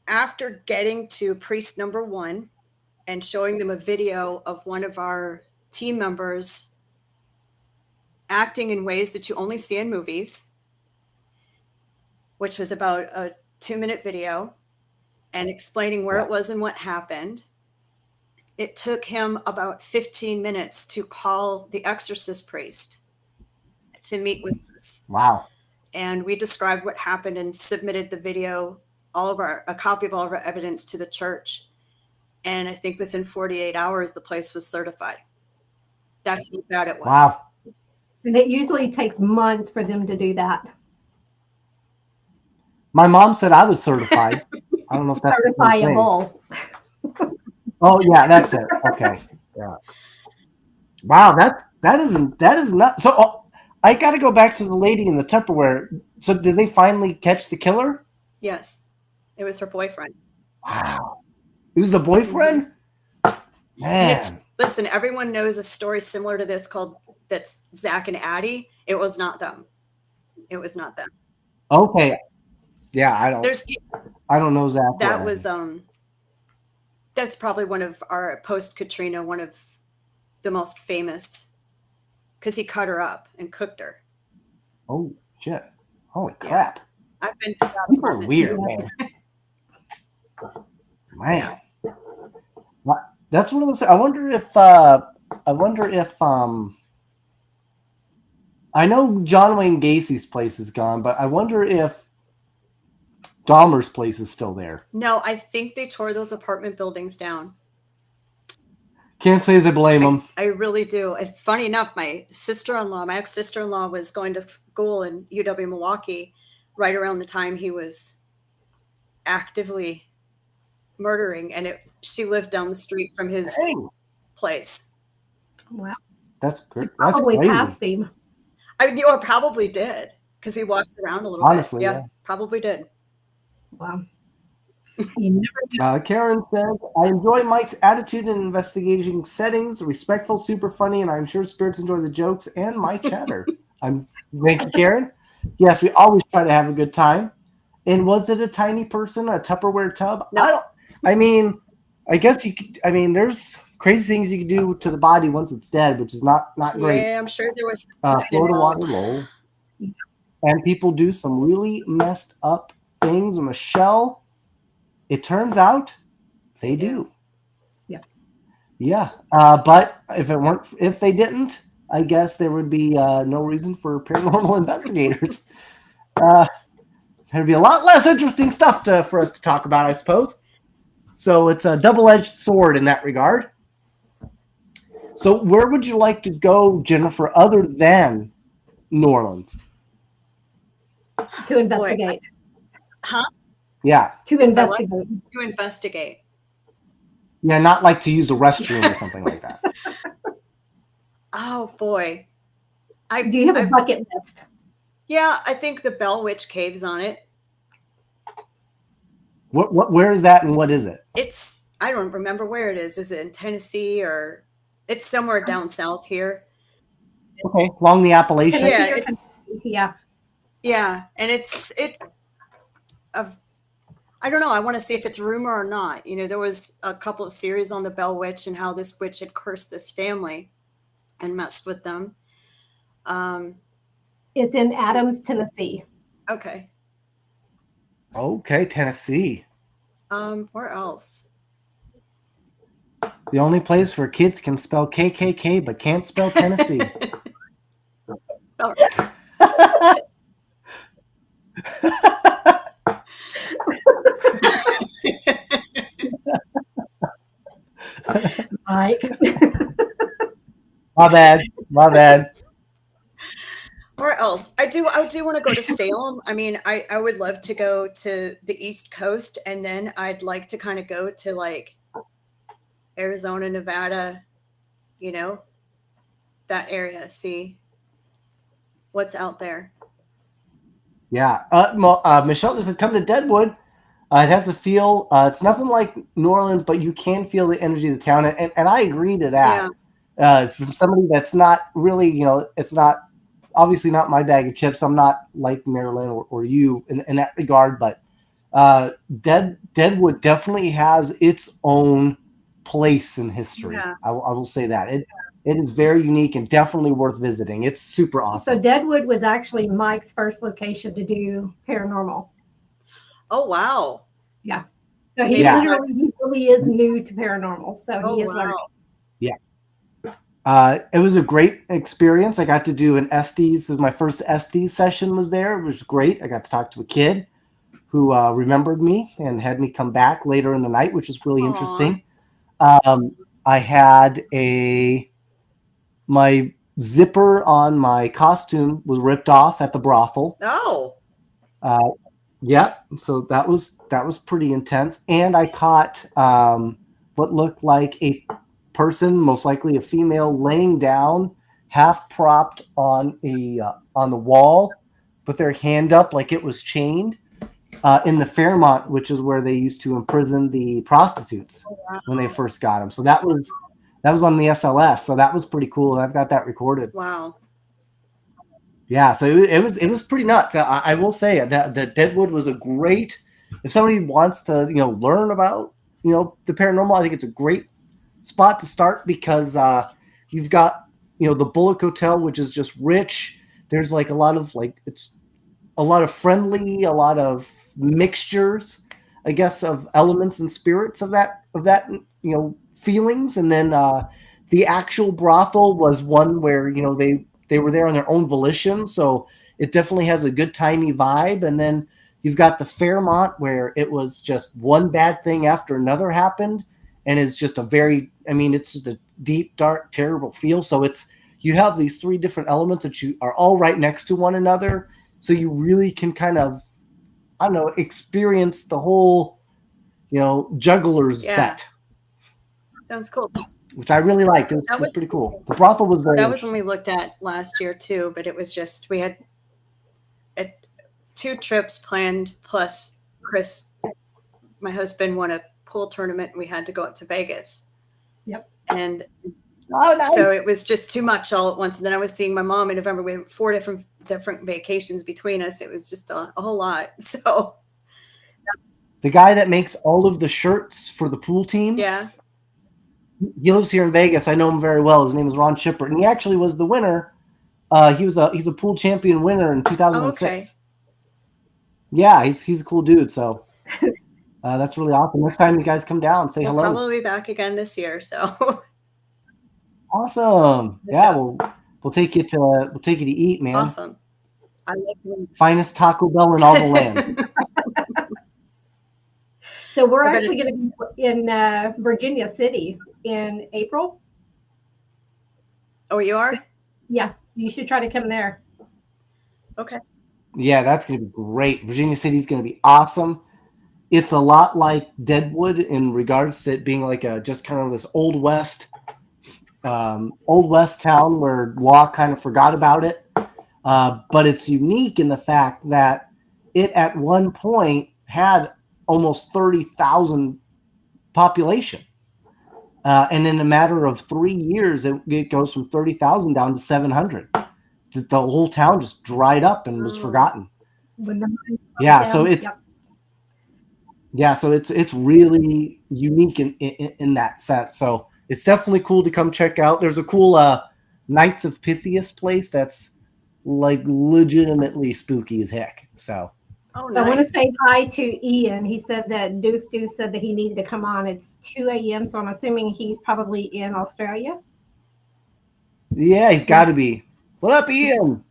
After getting to priest number 1 and showing them a video of one of our team members acting in ways that you only see in movies, which was about a 2-minute video, and explaining where it was and what happened, it took him about 15 minutes to call the exorcist priest to meet with us. Wow. And we described what happened and submitted the video, a copy of all of our evidence to the church. And I think within 48 hours, the place was certified. That's how bad it was. Wow. And it usually takes months for them to do that. My mom said I was certified. I don't know if that's certifiable. Oh yeah, that's it. Okay. Yeah. Wow, that is not so. I got to go back to the lady in the Tupperware. So did they finally catch the killer? Yes, it was her boyfriend. Wow, it was the boyfriend. Man, listen, everyone knows a story similar to this that's Zach and Addie. It was not them. It was not them. Okay. Yeah, I don't know Zach. That was that's probably one of our post Katrina, one of the most famous, because he cut her up and cooked her. Oh shit! Holy crap! I've been to that People are apartment weird, too. man. Man, that's one of those. I wonder if I know John Wayne Gacy's place is gone, but I wonder if Dahmer's place is still there. No, I think they tore those apartment buildings down. Can't say as I blame them. I really do. And funny enough, my ex-sister-in-law was going to school in UW Milwaukee right around the time he was actively murdering, and she lived down the street from his place. Wow. That's great. She probably That's passed him. I probably did, because we walked around a little Honestly, bit. yeah. Probably did. Wow. You never know. Karen says, I enjoy Mike's attitude in investigating settings, respectful, super funny, and I'm sure spirits enjoy the jokes and my chatter. Thank you, Karen. Yes, we always try to have a good time. And was it a tiny person, a Tupperware tub? No. I guess you could. I mean, there's crazy things you can do to the body once it's dead, which is not great. Yeah, I'm sure there was. Florida water roll. And people do some really messed up things. Michelle, it turns out they do. Yeah. But if they didn't, I guess there would be no reason for paranormal investigators. There'd be a lot less interesting stuff for us to talk about, I suppose. So it's a double-edged sword in that regard. So where would you like to go, Jennifer, other than New Orleans? To investigate. Huh? Yeah. To investigate. To investigate. Yeah, not like to use a restroom or something like that. Oh, boy. Do you have a bucket list? Yeah, I think the Bell Witch Cave's on it. Where is that and what is it? I don't remember where it is. Is it in Tennessee or it's somewhere down south here? Okay, along the Appalachian. Yeah. Yeah, and it's I don't know. I want to see if it's rumor or not. You know, there was a couple of series on the Bell Witch and how this witch had cursed this family and messed with them. It's in Adams, Tennessee. Okay. Okay, Tennessee. Where else? The only place where kids can spell KKK but can't spell Tennessee. Oh. Mike. My bad. Where else? I do want to go to Salem. I mean, I would love to go to the East Coast, and then I'd like to kind of go to like Arizona, Nevada, you know, that area, see what's out there. Yeah. Michelle just said, come to Deadwood. It has a feel. It's nothing like New Orleans, but you can feel the energy of the town. And I agree to that. Yeah. From somebody that's not really, you know, it's not obviously not my bag of chips. I'm not like Marilyn or you in that regard, but Deadwood definitely has its own place in history. Yeah. I will say that. It is very unique and definitely worth visiting. It's super awesome. So Deadwood was actually Mike's first location to do paranormal. Oh, wow. Yeah. So he really is new to paranormal. So he is learning. Yeah. It was a great experience. I got to do an Estes. My first Estes session was there. It was great. I got to talk to a kid who remembered me and had me come back later in the night, which was really interesting. I had my zipper on my costume was ripped off at the brothel. Oh. Yeah. So that was pretty intense. And I caught what looked like a person, most likely a female, laying down, half propped on the wall, with their hand up like it was chained, in the Fairmont, which is where they used to imprison the prostitutes when they first got them. So that was on the SLS. So that was pretty cool, and I've got that recorded. Wow. Yeah, so it was pretty nuts. I will say that Deadwood was a great. If somebody wants to learn about the paranormal, I think it's a great spot to start because you've got the Bullock Hotel, which is just rich. There's it's a lot of friendly, a lot of mixtures. I guess, of elements and spirits of that feelings. And then the actual brothel was one where they were there on their own volition, so it definitely has a good timey vibe. And then you've got the Fairmont, where it was just one bad thing after another happened, and it's just it's just a deep, dark, terrible feel. So you have these three different elements that you are all right next to one another, so you really can kind of, I don't know, experience the whole, jugglers set. Sounds cool. Which I really liked. It was pretty cool. The brothel was very. That was when we looked at last year too, but it was just we had 2 trips planned, plus Chris, my husband, won a pool tournament, and we had to go up to Vegas. Yep. And nice. So it was just too much all at once. And then I was seeing my mom in November. We had 4 different vacations between us. It was just a whole lot. So the guy that makes all of the shirts for the pool teams. Yeah. He lives here in Vegas. I know him very well. His name is Ron Chipper, and he actually was the winner. He's a pool champion winner in 2006. Okay. Yeah, he's a cool dude. So that's really awesome. Next time you guys come down, say hello. We'll probably be back again this year. So awesome. Yeah, we'll take you to eat, man. Awesome. I like finest Taco Bell in all the land. So we're actually going to be in Virginia City in April. Oh, you are? Yeah, you should try to come there. Okay. Yeah, that's going to be great. Virginia City is going to be awesome. It's a lot like Deadwood in regards to it being like just kind of this old west town where law kind of forgot about it. But it's unique in the fact that it at one point had almost 30,000 population. And in a matter of 3 years, it goes from 30,000 down to 700. Just the whole town just dried up and was forgotten. So it's really unique in that sense. So it's definitely cool to come check out. There's a cool Knights of Pythias place that's like legitimately spooky as heck. So nice. I want to say hi to Ian. He said that Doof said that he needed to come on. It's 2 a.m., so I'm assuming he's probably in Australia. Yeah, he's got to be. What up, Ian?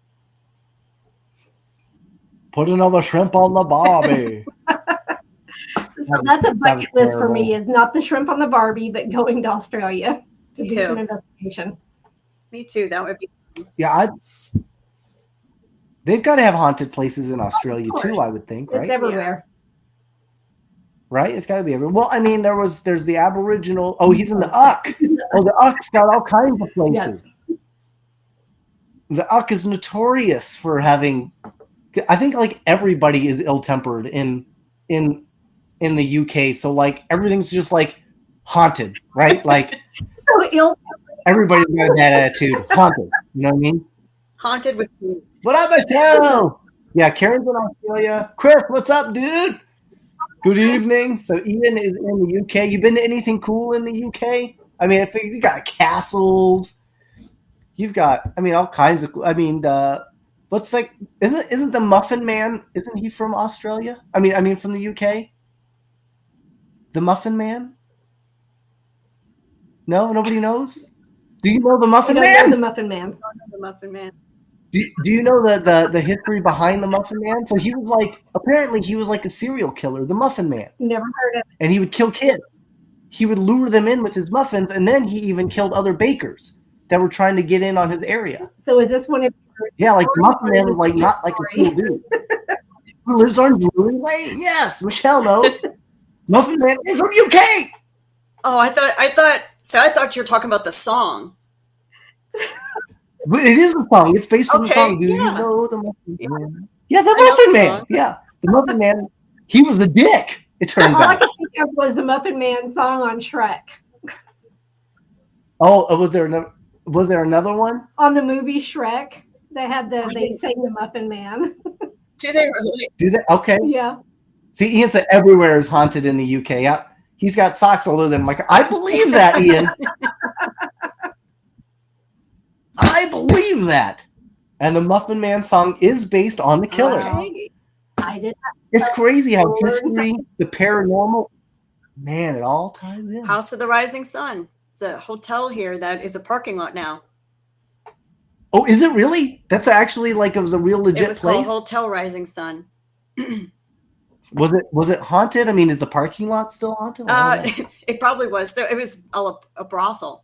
Put another shrimp on the barbie. So that's a bucket list for me, is not the shrimp on the Barbie, but going to Australia to do some investigation. Me too. That would be fun. Yeah, they've got to have haunted places in Australia too, I would think, right? It's everywhere. Right? It's got to be everywhere. Well, I mean, there's the Aboriginal. Oh, he's in the Uck. Oh, the Uck's got all kinds of places. Yes. The Uck is notorious for having. I think like everybody is ill-tempered in the UK. So like everything's just like haunted, right? Like everybody's got a bad attitude. Haunted. You know what I mean? Haunted with food. What up, Michelle? Yeah, Karen's in Australia. Chris, what's up, dude? Good evening. So Ian is in the UK. You been to anything cool in the UK? I mean, I think you got castles. You've got, all kinds of. What's like? Isn't the Muffin Man? Isn't he from Australia? I mean, from the UK. The Muffin Man? No, nobody knows. Do you know the Muffin Man? The Muffin Man. The Muffin Man. Do you know the history behind the Muffin Man? So he was like a serial killer, the Muffin Man. Never heard of it. And he would kill kids. He would lure them in with his muffins, and then he even killed other bakers that were trying to get in on his area. So is this one of your like the Muffin Man was like not like a cool dude. Who lives on Drury Lane? Yes, Michelle knows. Muffin Man is from UK. Oh, I thought you were talking about the song. But it is a song. It's based on the song. Do you know the Muffin Man? Yeah, the Muffin Man. Yeah, the Muffin Man. He was a dick. It turns all out. I could think of was the Muffin Man song on Shrek. Oh, was there another one on the movie Shrek? They sang the Muffin Man. Do they really? Do they? Okay. Yeah. See, Ian said everywhere is haunted in the UK. Yeah, he's got socks older than Mike. I believe that, Ian. I believe that. And the Muffin Man song is based on the killer. Wow. I did It's crazy how learn history, the paranormal, man, it all ties in. House of the Rising Sun. It's a hotel here that is a parking lot now. Oh, is it really? That's actually like it was a real legit It was place. called Hotel Rising Sun. Was it haunted? I mean, is the parking lot still haunted? I don't know. It probably was. It was a brothel.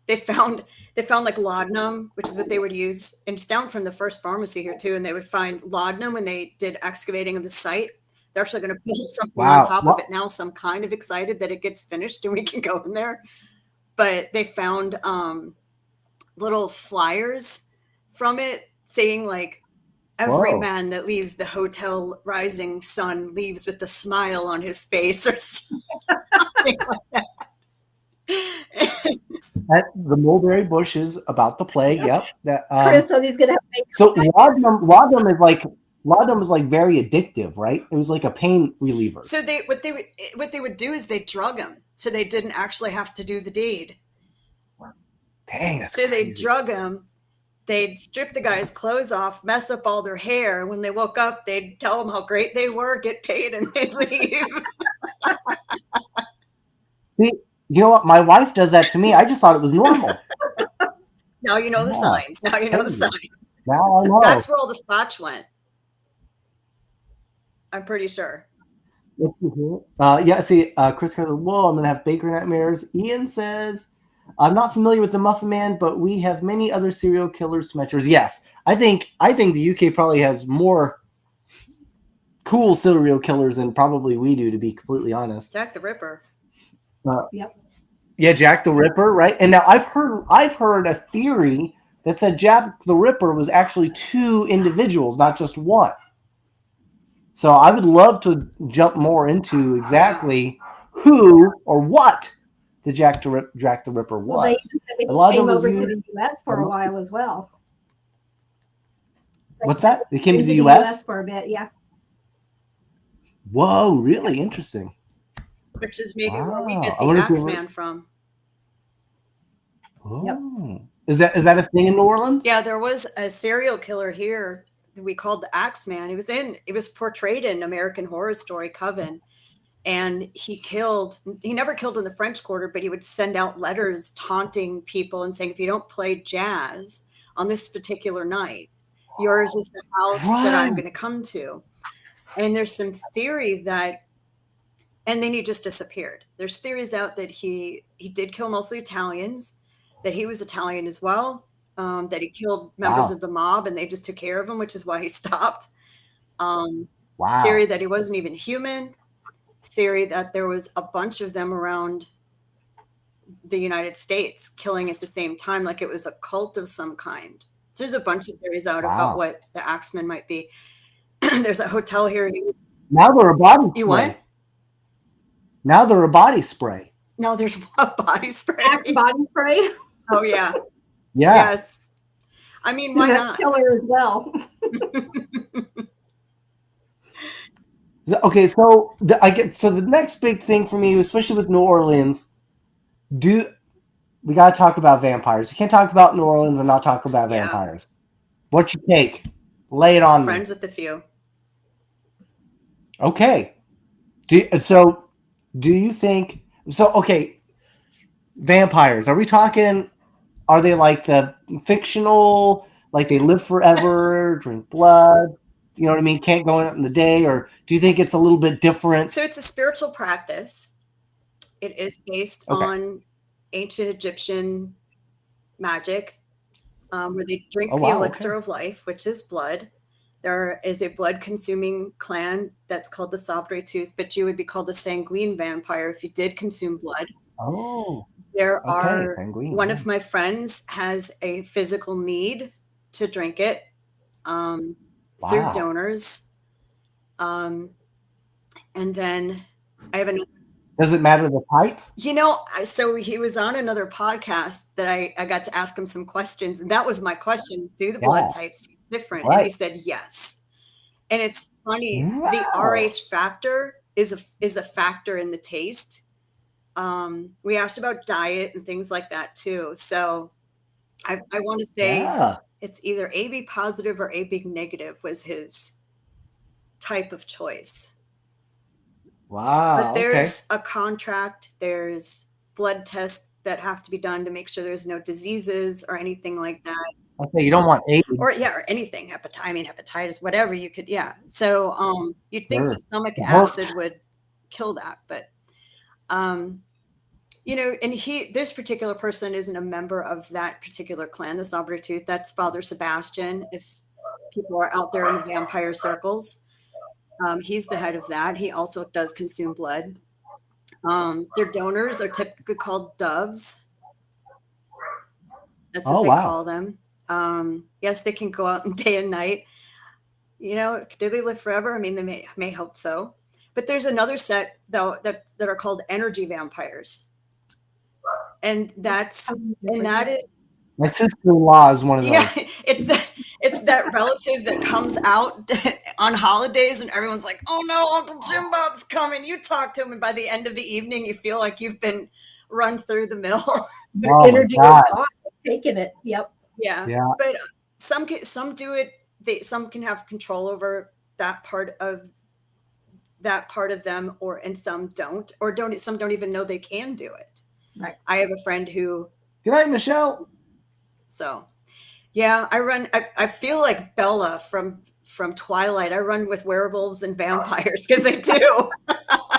They found like laudanum, which is what they would use. And it's down from the first pharmacy here too. And they would find laudanum when they did excavating of the site. They're actually going to build something on Wow. top What? of it now. So I'm kind of excited that it gets finished and we can go in there. But they found little flyers from it saying like, every Whoa. man that leaves the Hotel Rising Sun leaves with a smile on his face or something like that. The mulberry bush is about the plague. Yep. That, Chris says he's gonna have to make so laudanum is like very addictive, right? It was like a pain reliever. So what they would do is they drug him, so they didn't actually have to do the deed. Dang, that's So they crazy. drug him. They'd strip the guy's clothes off, mess up all their hair. When they woke up, they'd tell them how great they were, get paid, and they'd leave. See, you know what? My wife does that to me. I just thought it was normal. Now you know the Yeah. signs. Now you know the signs. Now I know. That's where all the scotch went. I'm pretty sure. Yeah, see, Chris goes, whoa, I'm going to have Baker nightmares. Ian says, I'm not familiar with the Muffin Man, but we have many other serial killer smetchers. Yes, I think the UK probably has more cool serial killers than probably we do, to be completely honest. Jack the Ripper. Yep. Yeah, Jack the Ripper, right? And now I've heard a theory that said Jack the Ripper was actually two individuals, not just one. So I would love to jump more into exactly who or what the Jack the Ripper was. Well, they even said A lot they of came them was over to you- the U.S. for a while as well. What's that? They came to the U.S. U.S.? for a bit, yeah. Whoa, really interesting. Which is maybe where we get Wow. I the wonder if we Axeman from. Oh. Is that a thing in New Orleans? Yeah, there was a serial killer here that we called the Axeman. He was portrayed in American Horror Story Coven. And he never killed in the French Quarter, but he would send out letters taunting people and saying, if you don't play jazz on this particular night, yours is the house that I'm going to come to. And there's some theory and then he just disappeared. There's theories out that he did kill mostly Italians, that he was Italian as well, that he killed members of the mob and they just took care of him, which is why he stopped. Theory that he wasn't even human. Theory that there was a bunch of them around the United States killing at the same time, like it was a cult of some kind. So there's a bunch of theories out about what the Axeman might be. There's a hotel here. Now they're a body spray. You what? Now they're a body spray. No, there's a body spray. Body spray. Oh yeah. Yeah. Yes. I mean, why That's not? killer as well. Okay, so the next big thing for me, especially with New Orleans, we got to talk about vampires. You can't talk about New Orleans and not talk about vampires. What's your take? Lay it on me. Friends with a few. Okay. Do you think so? Okay, vampires. Are they like the fictional, like they live forever, drink blood? You know what I mean? Can't go out in the day, or do you think it's a little bit different? So it's a spiritual practice. It is based on ancient Egyptian magic, where they drink the elixir of life, which is blood. There is a blood-consuming clan that's called the Sabre-Tooth, but you would be called a sanguine vampire if you did consume blood. Oh. One of my friends has a physical need to drink it through donors. And then I have another. Does it matter the type? So he was on another podcast that I got to ask him some questions. And that was my question. Do the blood types taste different? Right. And he said, yes. And it's funny. Wow. The RH factor is a factor in the taste. We asked about diet and things like that too. So I want to say it's either AB positive or AB negative was his type of choice. Wow. But Okay. there's a contract, there's blood tests that have to be done to make sure there's no diseases or anything like that. Okay. You don't want AIDS. Or anything, hepatitis, whatever you could, So you'd think Sure. the stomach It hurts. acid would kill that, but and this particular person isn't a member of that particular clan, the Sabretooth. That's Father Sebastian. If people are out there in the vampire circles, he's the head of that. He also does consume blood. Their donors are typically called doves. That's what Oh, they wow. call them. Yes, they can go out day and night. Do they live forever? I mean, they may hope so. But there's another set though that are called energy vampires, and that is My sister-in-law is one of those. it's that relative that comes out on holidays, and everyone's like, "Oh no, Uncle Jim Bob's coming!" You talk to him, and by the end of the evening, you feel like you've been run through the mill. Oh, my Energy is God. gone. Taking it. Yep. Yeah. But some do it. Some can have control over that part of them, and some don't, some don't even know they can do it. Right. I have a friend who. Good night, Michelle. So, yeah, I feel like Bella from Twilight. I run with werewolves and vampires because I do.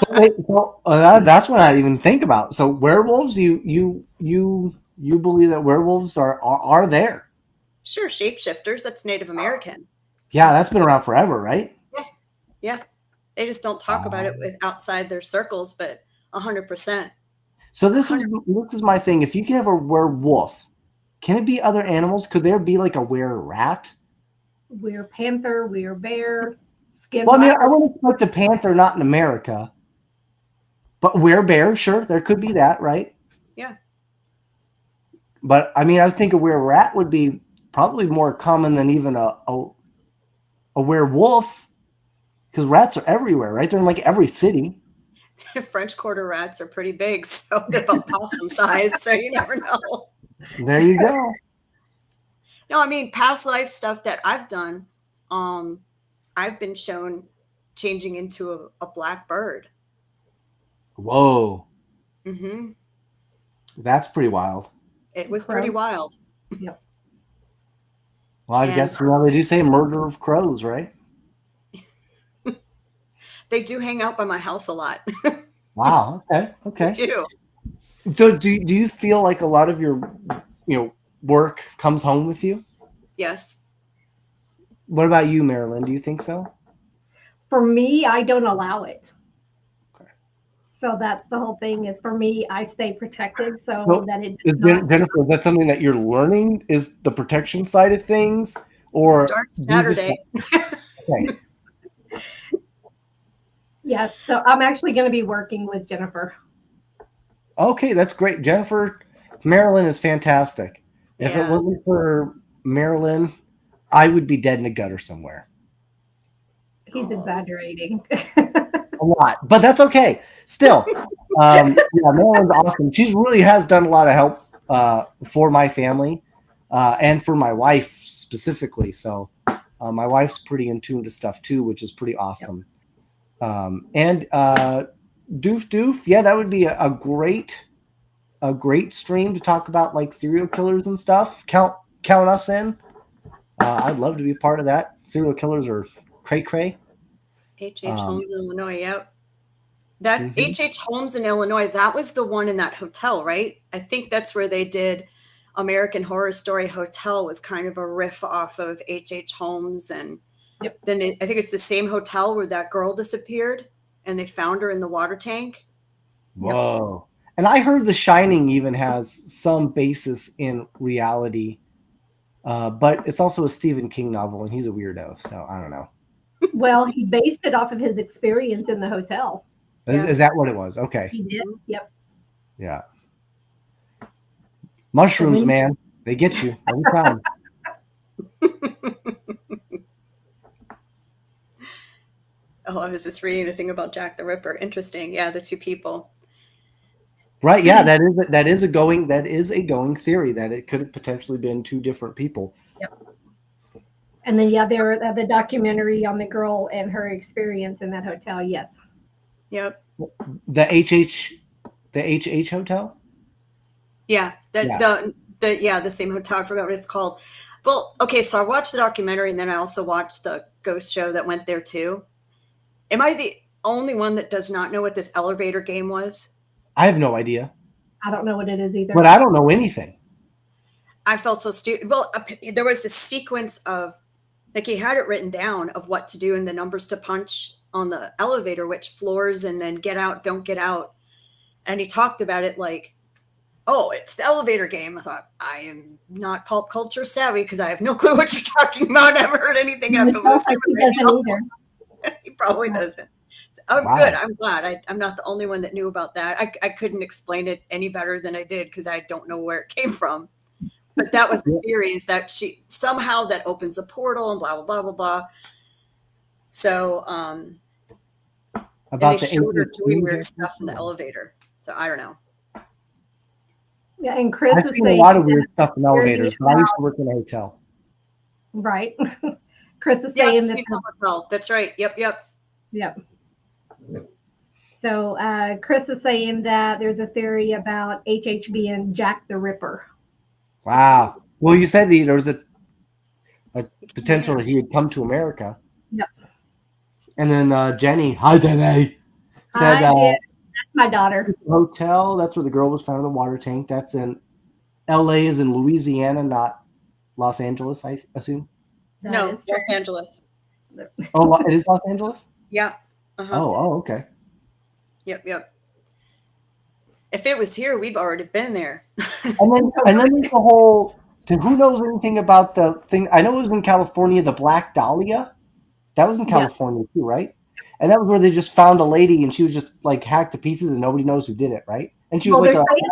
That's what I didn't even think about. So werewolves, you believe that werewolves are there? Sure, shapeshifters. That's Native American. Yeah, that's been around forever, right? Yeah. They just don't talk about it outside their circles, but 100%. So this is my thing. If you can have a werewolf, can it be other animals? Could there be like a were-rat? Were-panther, were-bear, Well, I mean, I wouldn't expect a panther not in America, but were-bear, sure, there could be that, right? Yeah. But I mean, I think a were-rat would be probably more common than even a werewolf. Because rats are everywhere, right? They're in like every city. French quarter rats are pretty big, so they're about possum size, so you never know. There you go. No, I mean, past life stuff that I've done, I've been shown changing into a black bird. Whoa. Mm-hmm. That's pretty wild. It was pretty wild. Yep. Well, I guess they do say murder of crows, right? They do hang out by my house a lot. Wow. Okay. They do. So do you feel like a lot of your work comes home with you? Yes. What about you, Marilyn? Do you think so? For me, I don't allow it. Okay. So that's the whole thing. Is for me, I stay protected that it does not. Jennifer, is that something that you're learning? Is the protection side of things, or starts Saturday? Okay. Yes, so I'm actually going to be working with Jennifer. Okay, that's great. Jennifer, Marilyn is fantastic. If it wasn't for Marilyn, I would be dead in a gutter somewhere. He's exaggerating. A lot, but that's okay. Still, Marilyn's awesome. She really has done a lot of help for my family and for my wife specifically. So my wife's pretty in tune to stuff too, which is pretty awesome. Yep. And Doof, yeah, that would be a great stream to talk about like serial killers and stuff. Count us in. I'd love to be a part of that. Serial killers are cray. H.H. Holmes in Illinois, yep. That H.H. Holmes in Illinois, that was the one in that hotel, right? I think that's where they did American Horror Story Hotel, was kind of a riff off of H.H. Holmes. And then I think it's the same hotel where that girl disappeared and they found her in the water tank. Whoa. Yep. And I heard The Shining even has some basis in reality, but it's also a Stephen King novel and he's a weirdo, so I don't know. Well, he based it off of his experience in the hotel. Is that what it was? Okay. He did. Yep. Yeah. Mushrooms, man. They get you every time. Oh, I was just reading the thing about Jack the Ripper. Interesting. Yeah, the two people. Right. Yeah, that is a going theory that it could have potentially been two different people. Yep. And then there the documentary on the girl and her experience in that hotel. Yes. Yep. The HH hotel. Yeah. The same hotel. I forgot what it's called. Well, okay, so I watched the documentary and then I also watched the ghost show that went there too. Am I the only one that does not know what this elevator game was? I have no idea, I don't know what it is either. but I don't know anything. I felt so stupid. Well, there was this sequence of, like, he had it written down of what to do and the numbers to punch on the elevator, which floors, and then get out, don't get out. And he talked about it like, oh, it's the elevator game. I thought, I am not pulp culture savvy because I have no clue what you're talking about. I never heard anything. And I feel Like he doesn't either. He probably doesn't. Oh, Wow. good. I'm glad. I'm not the only one that knew about that. I couldn't explain it any better than I did because I don't know where it came from. But that was the theory, is that she somehow that opens a portal and blah, blah, blah, blah, blah. So, and they showed her doing weird stuff in the elevator. So I don't know. Yeah, and Chris I've is seen a saying lot of weird stuff in elevators, but I about, used to work in a hotel. right. Chris is Yeah, saying the that. Cecil Hotel. That's right. Yep. Yep. So Chris is saying that there's a theory about HH being Jack the Ripper. Wow. Well, you said there was a potential that he had come to America. Yep. And then Jenny, hi Jenny, said That's my daughter. hotel. That's where the girl was found in the water tank. That's in L.A. is in Louisiana, not Los Angeles, I assume. No, Los Angeles. Oh, it is Los Angeles? Yeah. Uh-huh. Oh, okay. Yep. If it was here, we've already been there. And then there's the whole. Who knows anything about the thing? I know it was in California, the Black Dahlia. That was in California too, right? And that was where they just found a lady and she was just like hacked to pieces and nobody knows who did it, right? And she was they're like, saying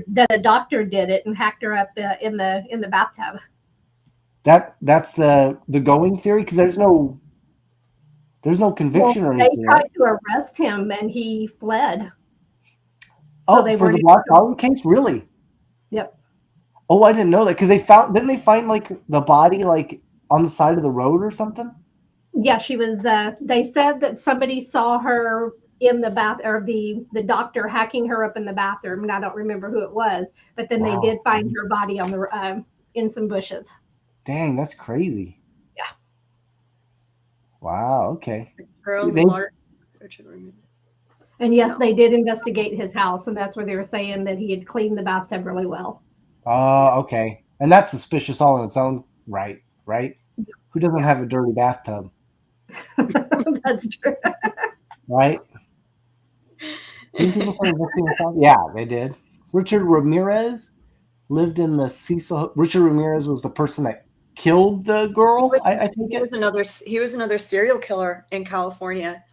that a doctor did it and hacked her up in the bathtub. That's the going theory, because there's no conviction or anything. They tried to arrest him and he fled. So for the Black Dahlia case, really? Yep. Oh, I didn't know that, because didn't they find like the body like on the side of the road or something? Yeah, she was. They said that somebody saw her in the bath, or the doctor hacking her up in the bathroom, and I don't remember who it was. But then they did find her body on the in some bushes. Dang, that's crazy. Yeah. Wow. Okay. Girl in the water. And yes, they did investigate his house, and that's where they were saying that he had cleaned the bathtub really well. Oh, okay. And that's suspicious all on its own, right? Who doesn't have a dirty bathtub? That's true. Right? Yeah, they did. Richard Ramirez lived in the Cecil. Richard Ramirez was the person that killed the girl. I think he was another serial killer in California.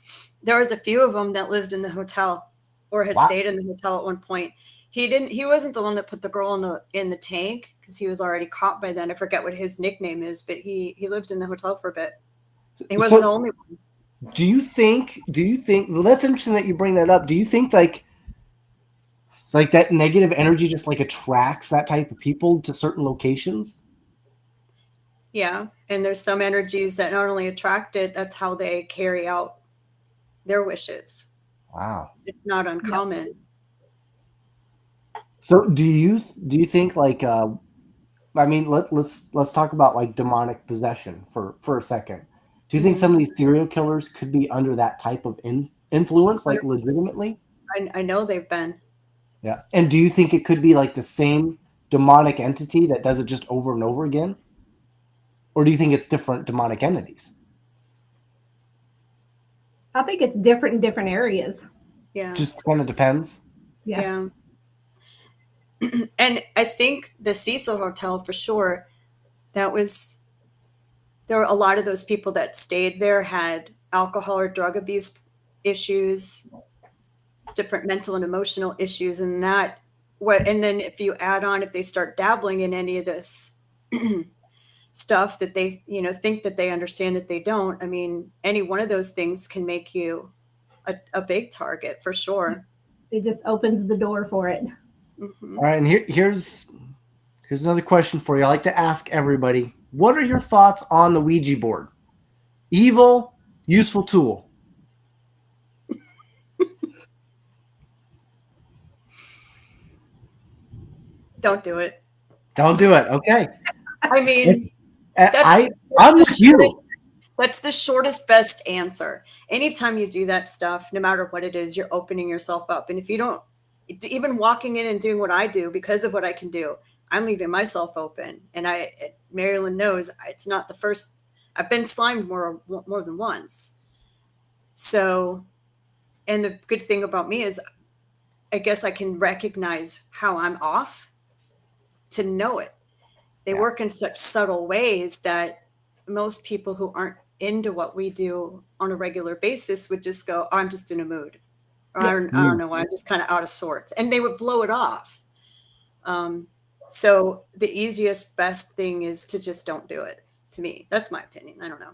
There was a few of them that lived in the hotel or had stayed in the hotel at one point. He wasn't the one that put the girl in the tank, because he was already caught by then. I forget what his nickname is, but he lived in the hotel for a bit. He wasn't the only one. Do you think, well, that's interesting that you bring that up. Do you think like that negative energy just like attracts that type of people to certain locations? Yeah. And there's some energies that not only attract it, that's how they carry out their wishes. Wow. It's not uncommon. Yep. So do you think like, I mean, let's talk about like demonic possession for a second. Do you think some of these serial killers could be under that type of influence, like legitimately? I know they've been. Yeah. And do you think it could be like the same demonic entity that does it just over and over again? Or do you think it's different demonic entities? I think it's different in different areas. Yeah. Just kind of depends. Yeah. And I think the Cecil Hotel, for sure, there were a lot of those people that stayed there had alcohol or drug abuse issues, different mental and emotional issues, and then if you add on, if they start dabbling in any of this stuff that they, think that they understand that they don't, I mean, any one of those things can make you a big target for sure. It just opens the door for it. Mm-hmm. All right, and here's another question for you. I like to ask everybody what are your thoughts on the Ouija board? Evil, useful tool? Don't do it. Don't do it. Okay. I mean, that's I'm the with you. That's the shortest, best answer. Anytime you do that stuff, no matter what it is, you're opening yourself up. And if you don't, even walking in and doing what I do because of what I can do, I'm leaving myself open. And Marilyn knows it's not the first. I've been slimed more than once. So, and the good thing about me is, I guess I can recognize how I'm off to know it. They work in such subtle ways that most people who aren't into what we do on a regular basis would just go, oh, I'm just in a mood. Or I don't know, I'm just kind of out of sorts. And they would blow it off. So the easiest, best thing is to just don't do it, to me. That's my opinion. I don't know.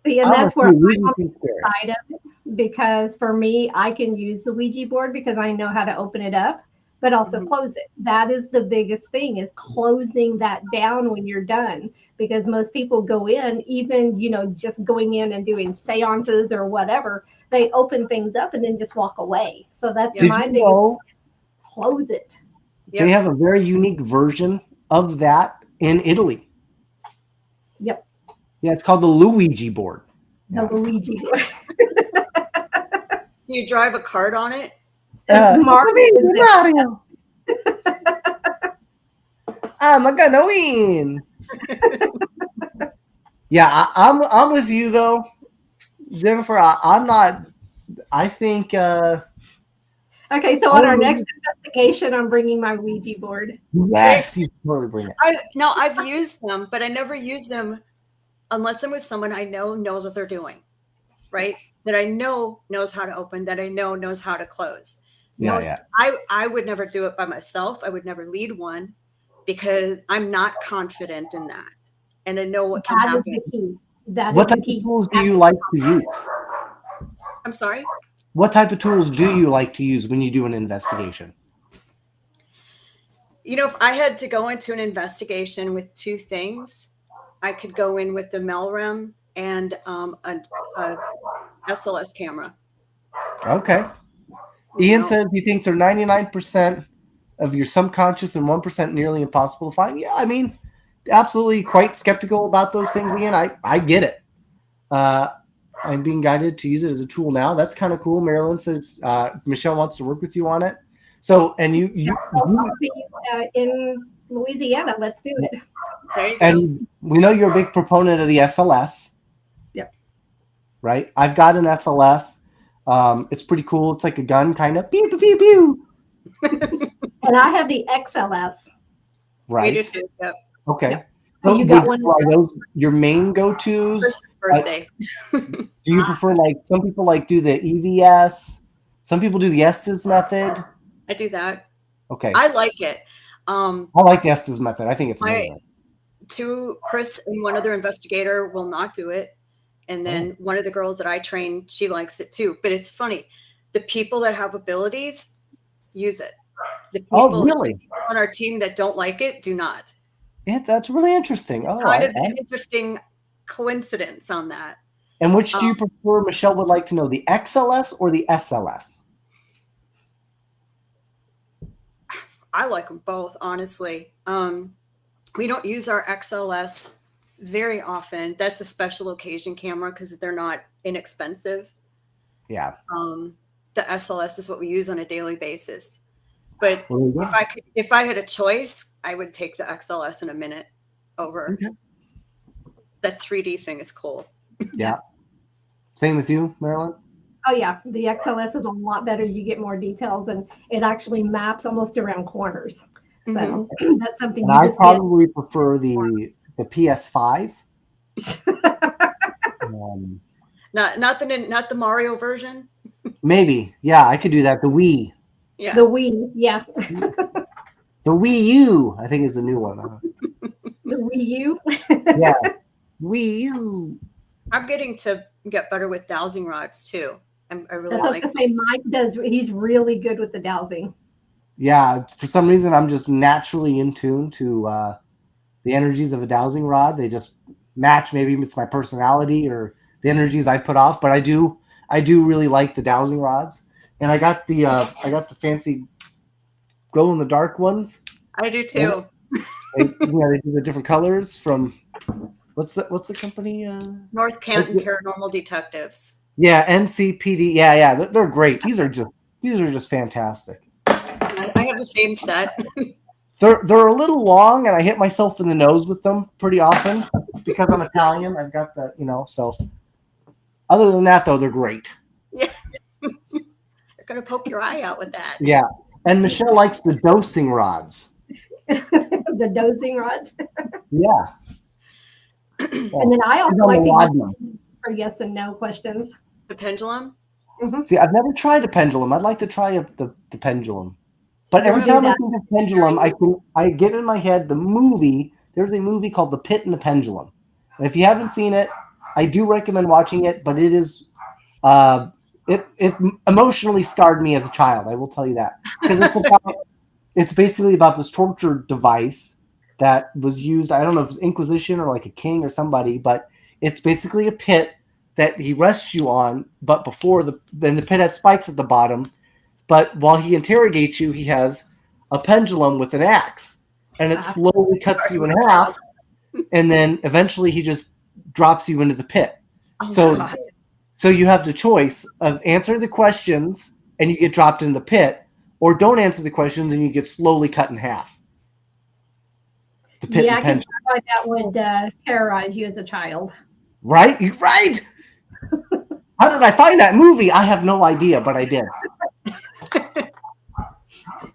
See, and that's where I'm on the side of it, because for me, I can use the Ouija board because I know how to open it up, but also close it. That is the biggest thing, is closing that down when you're done, because most people go in, even, just going in and doing seances or whatever, they open things up and then just walk away. So that's my biggest, close it. They have a very unique version of that in Italy. Yep. Yeah, it's called the Luigi board. The Luigi board. Do you drive a cart on it? Mario. I'm gonna win. Yeah, I'm with you though, Jennifer. I'm not. I think. Okay, so on our next investigation, I'm bringing my Ouija board. Yes, you totally bring it. I've used them, but I never use them unless I'm with someone I know knows what they're doing, right? That I know knows how to open, that I know knows how to close. I would never do it by myself. I would never lead one because I'm not confident in that. And I know what can happen. That is the key. What type of tools do you like to use? I'm sorry? What type of tools do you like to use when you do an investigation? If I had to go into an investigation with two things, I could go in with the Melrem and a SLS camera. Okay. Ian says he thinks they're 99% of your subconscious and 1% nearly impossible to find. Yeah, I mean, absolutely quite skeptical about those things, Ian. I get it. I'm being guided to use it as a tool now. That's kind of cool. Marilyn says Michelle wants to work with you on it. So, and you I'll see you in Louisiana. Let's do it. There you go. And we know you're a big proponent of the SLS. Yep. Right? I've got an SLS. It's pretty cool. It's like a gun, kind of. Pew, pew, pew, pew. And I have the XLS. Right. We do too. Yep. Okay. Yep. So you got one. Are those your main go-tos? First birthday. Do you prefer, like, some people like do the EVS? Some people do the Estes method. I do that. Okay. I like it. I like the Estes method. I think it's amazing. Chris and one other investigator will not do it. And then one of the girls that I train, she likes it too. But it's funny. The people that have abilities use it. The people really? on our team that don't like it do not. Yeah, that's really interesting. Oh, kind of an interesting coincidence on that. And which do you prefer? Michelle would like to know, the XLS or the SLS? I like them both, honestly. We don't use our XLS very often. That's a special occasion camera because they're not inexpensive. Yeah. The SLS is what we use on a daily basis. But if I had a choice, I would take the XLS in a minute over. Okay. That 3D thing is cool. Yeah. Same with you, Marilyn? Oh yeah, the XLS is a lot better. You get more details, and it actually maps almost around corners. So that's something. I probably prefer the PS5. Not the Mario version. Maybe, yeah, I could do that. The Wii. Yeah. The Wii, yeah. The Wii U, I think, is the new one. The Wii U. Yeah, Wii U. I'm getting to get better with dowsing rods too. I really That's like. to say, Mike does. He's really good with the dowsing. Yeah, for some reason, I'm just naturally in tune to the energies of a dowsing rod. They just match. Maybe it's my personality or the energies I put off, but I do really like the dowsing rods. And I got the fancy glow in the dark ones. I do too. They do the different colors from what's the company? North Canton Paranormal Detectives. Yeah, NCPD. Yeah, they're great. These are just fantastic. I have the same set. They're a little long, and I hit myself in the nose with them pretty often because I'm Italian. I've got the so. Other than that, though, they're great. Yeah. They're gonna poke your eye out with that. Yeah, and Michelle likes the dosing rods. The dosing rods. Yeah. And then I also like to use for yes and no questions. The pendulum? Mm-hmm. See, I've never tried a pendulum. I'd like to try the pendulum. But every time I think of pendulum, I get in my head the movie. There's a movie called The Pit and the Pendulum. And if you haven't seen it, I do recommend watching it, but it is it emotionally scarred me as a child, I will tell you that. Because it's basically about this torture device that was used. I don't know if it's Inquisition or like a king or somebody, but it's basically a pit that he rests you on, but then the pit has spikes at the bottom. But while he interrogates you, he has a pendulum with an axe, and it slowly cuts you in half, and then eventually he just drops you into the pit. So you have the choice of answering the questions and you get dropped in the pit, or don't answer the questions and you get slowly cut in half. The pit and I can see why that would terrorize you as a child. Right? Right. How did I find that movie? I have no idea, but I did.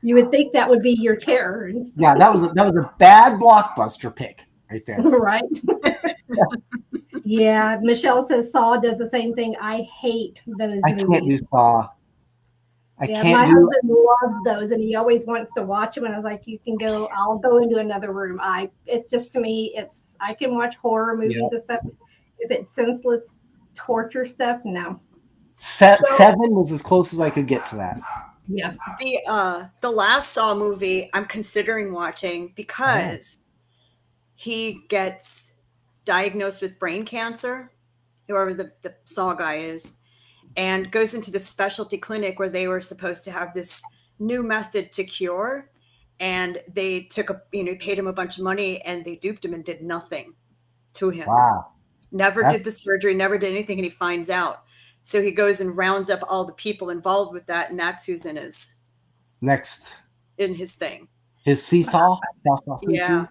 You would think that would be your terror. Yeah, that was a bad blockbuster pick right there. Right? Yeah, Michelle says Saw does the same thing. I hate those movies. I can't do Saw. My husband loves those, and he always wants to watch them. And I was like, "You can go. I'll go into another room." It's just, to me, I can watch horror movies and stuff. If it's senseless torture stuff, no. 7 was as close as I could get to that. Yeah. The last Saw movie I'm considering watching because he gets diagnosed with brain cancer, whoever the Saw guy is, and goes into the specialty clinic where they were supposed to have this new method to cure, and they paid him a bunch of money, and they duped him and did nothing to him. Wow. Never did the surgery, never did anything, and he finds out. So he goes and rounds up all the people involved with that, and that's who's in his thing. His seesaw? Yeah.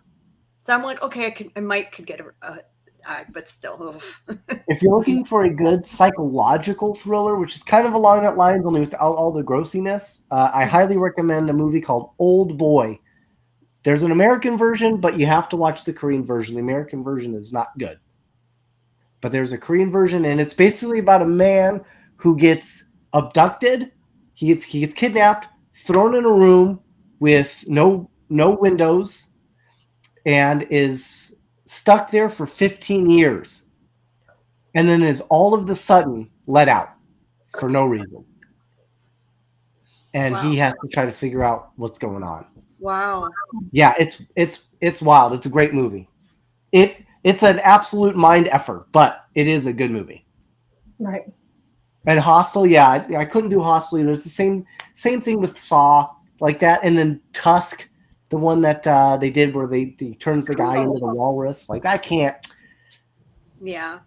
So I'm like, okay, I might could get but still. If you're looking for a good psychological thriller, which is kind of along that lines, only without all the grossiness, I highly recommend a movie called Old Boy. There's an American version, but you have to watch the Korean version. The American version is not good. But there's a Korean version, and it's basically about a man who gets abducted. He gets kidnapped, thrown in a room with no windows, and is stuck there for 15 years. And then is all of the sudden let out for no reason. And he has to try to figure out what's going on. Wow. Yeah, it's wild. It's a great movie. It's an absolute mind effort, but it is a good movie. Right. And Hostel, I couldn't do Hostel. There's the same thing with Saw, like that, and then Tusk, the one that they did where he turns the guy into the walrus. Like, I can't. Yeah.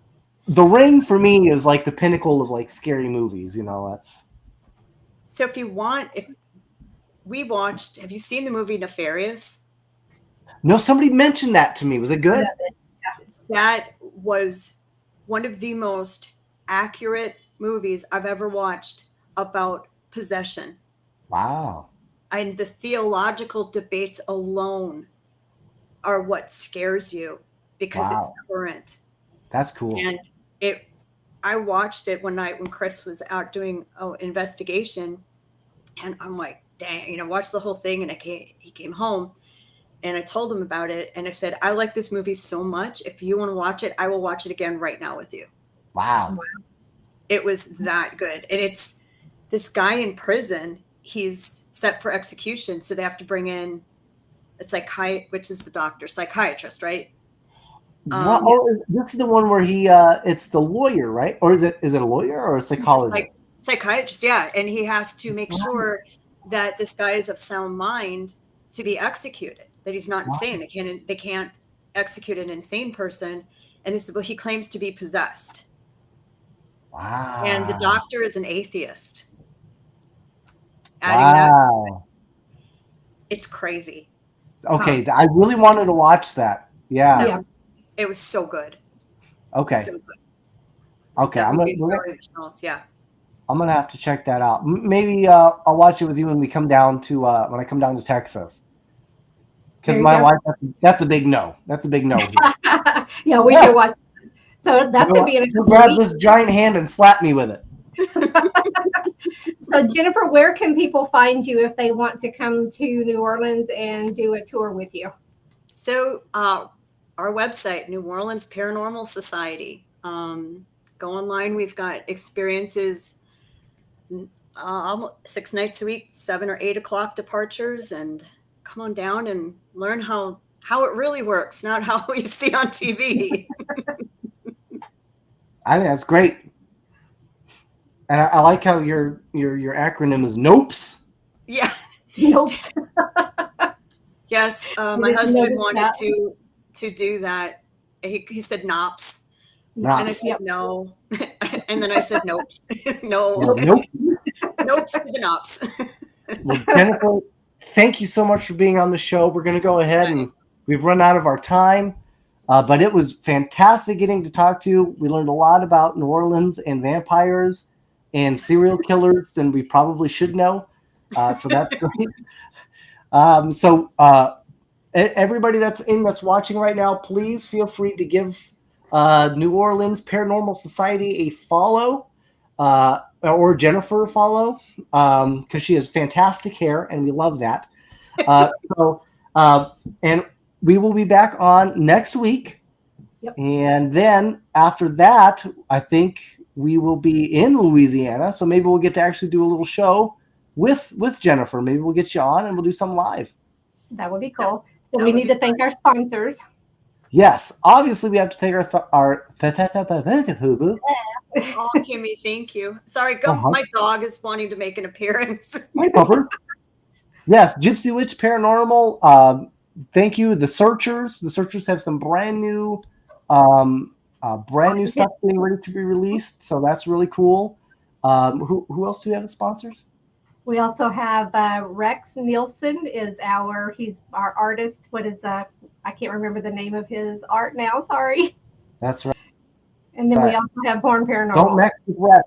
The Ring for me is like the pinnacle of like scary movies. That's. So have you seen the movie Nefarious? No, somebody mentioned that to me. Was it good? That was one of the most accurate movies I've ever watched about possession. Wow. And the theological debates alone are what scares you because it's current. That's cool. And I watched it one night when Chris was out doing an investigation, and I'm like, dang, watch the whole thing. And he came home. And I told him about it, and I said, I like this movie so much. If you want to watch it, I will watch it again right now with you. Wow. It was that good. And it's this guy in prison. He's set for execution, so they have to bring in which is the doctor, psychiatrist, right? This is the one where he it's the lawyer, right? Or is it a lawyer or a psychologist? Psychiatrist, yeah. And he has to make sure that this guy is of sound mind to be executed, that he's not insane. They can't execute an insane person. And this is what he claims to be possessed. Wow. And the doctor is an atheist. Adding that to it. It's crazy. Okay, I really wanted to watch that. Yeah. It was so good. Okay. So good. Okay, I'm gonna have to check that out. Maybe I'll watch it with you when we come down to when I come down to Texas. Because my wife, that's a big no. That's a big no. Yeah, we should watch. So that's gonna be an grab this giant hand and slap me with it. So Jennifer, where can people find you if they want to come to New Orleans and do a tour with you? So our website, New Orleans Paranormal Society. Go online. We've got experiences 6 nights a week, 7 or 8 o'clock departures, and come on down and learn how it really works, not how we see on TV. I think that's great. And I like how your acronym is NOPES. Yeah. Nope. Yes, my husband wanted to do that. He said NOPS. And I said no. And then I said nopes. No. Nope. Nopes to the NOPS. Well, Jennifer, thank you so much for being on the show. We're going to go ahead and we've run out of our time. But it was fantastic getting to talk to you. We learned a lot about New Orleans and vampires and serial killers than we probably should know. So that's great. Everybody that's watching right now, please feel free to give New Orleans Paranormal Society a follow, or Jennifer a follow, because she has fantastic hair and we love that. And we will be back on next week. Yep. And then after that, I think we will be in Louisiana. So maybe we'll get to actually do a little show with Jennifer. Maybe we'll get you on and we'll do something live. That would be cool. So we need to thank our sponsors. Yes, obviously we have to thank our Oh, Kimmy, thank you. Sorry, my dog is wanting to make an appearance. My pupper. Yes, Gypsy Witch Paranormal. Thank you. The Searchers have some brand new stuff getting ready to be released, so that's really cool. Who else do we have as sponsors? We also have Rex Nielsen he's our artist. What is I can't remember the name of his art now. Sorry. That's right. And then we also have Horn Paranormal. Don't mess with Rex.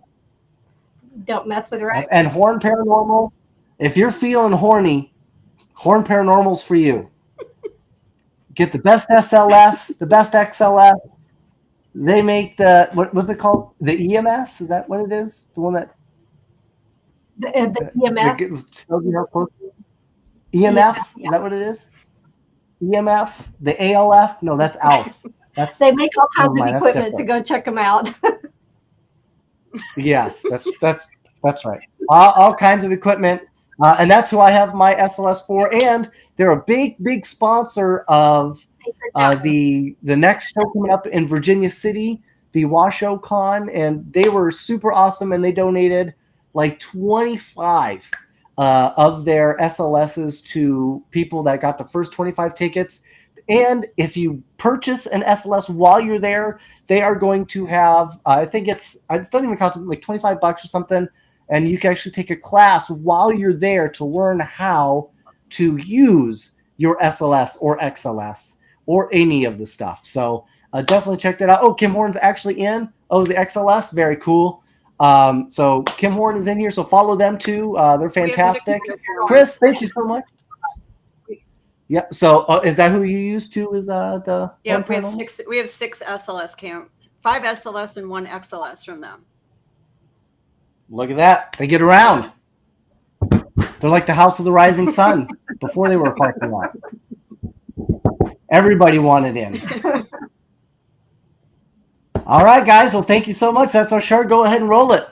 Don't mess with Rex. And Horn Paranormal. If you're feeling horny, Horn Paranormal's for you. Get the best SLS, the best XLS. They make what was it called? The EMS? Is that what it is? The one that the EMF. EMF? Is that what it is? EMF? The ALF? No, that's ALF. They make all kinds of equipment, so go check them out. Yes, that's right. All kinds of equipment. And that's who I have my SLS for. And they're a big sponsor of the next show coming up in Virginia City, the Washoe Con. And they were super awesome, and they donated like 25 of their SLSs to people that got the first 25 tickets. And if you purchase an SLS while you're there, they are going to have, I think it doesn't even cost like $25 or something. And you can actually take a class while you're there to learn how to use your SLS or XLS or any of the stuff. So definitely check that out. Oh, Kim Horn's actually in. Oh, the XLS. Very cool. So Kim Horn is in here. So follow them too. They're fantastic. Chris, thank you so much. Yeah. So is that who you use too? Is the we have 6 SLS camps, 5 SLS and 1 XLS from them. Look at that. They get around. They're like the House of the Rising Sun before they were a parking lot. Everybody wanted in. All right, guys. Well, thank you so much. That's our show. Go ahead and roll it.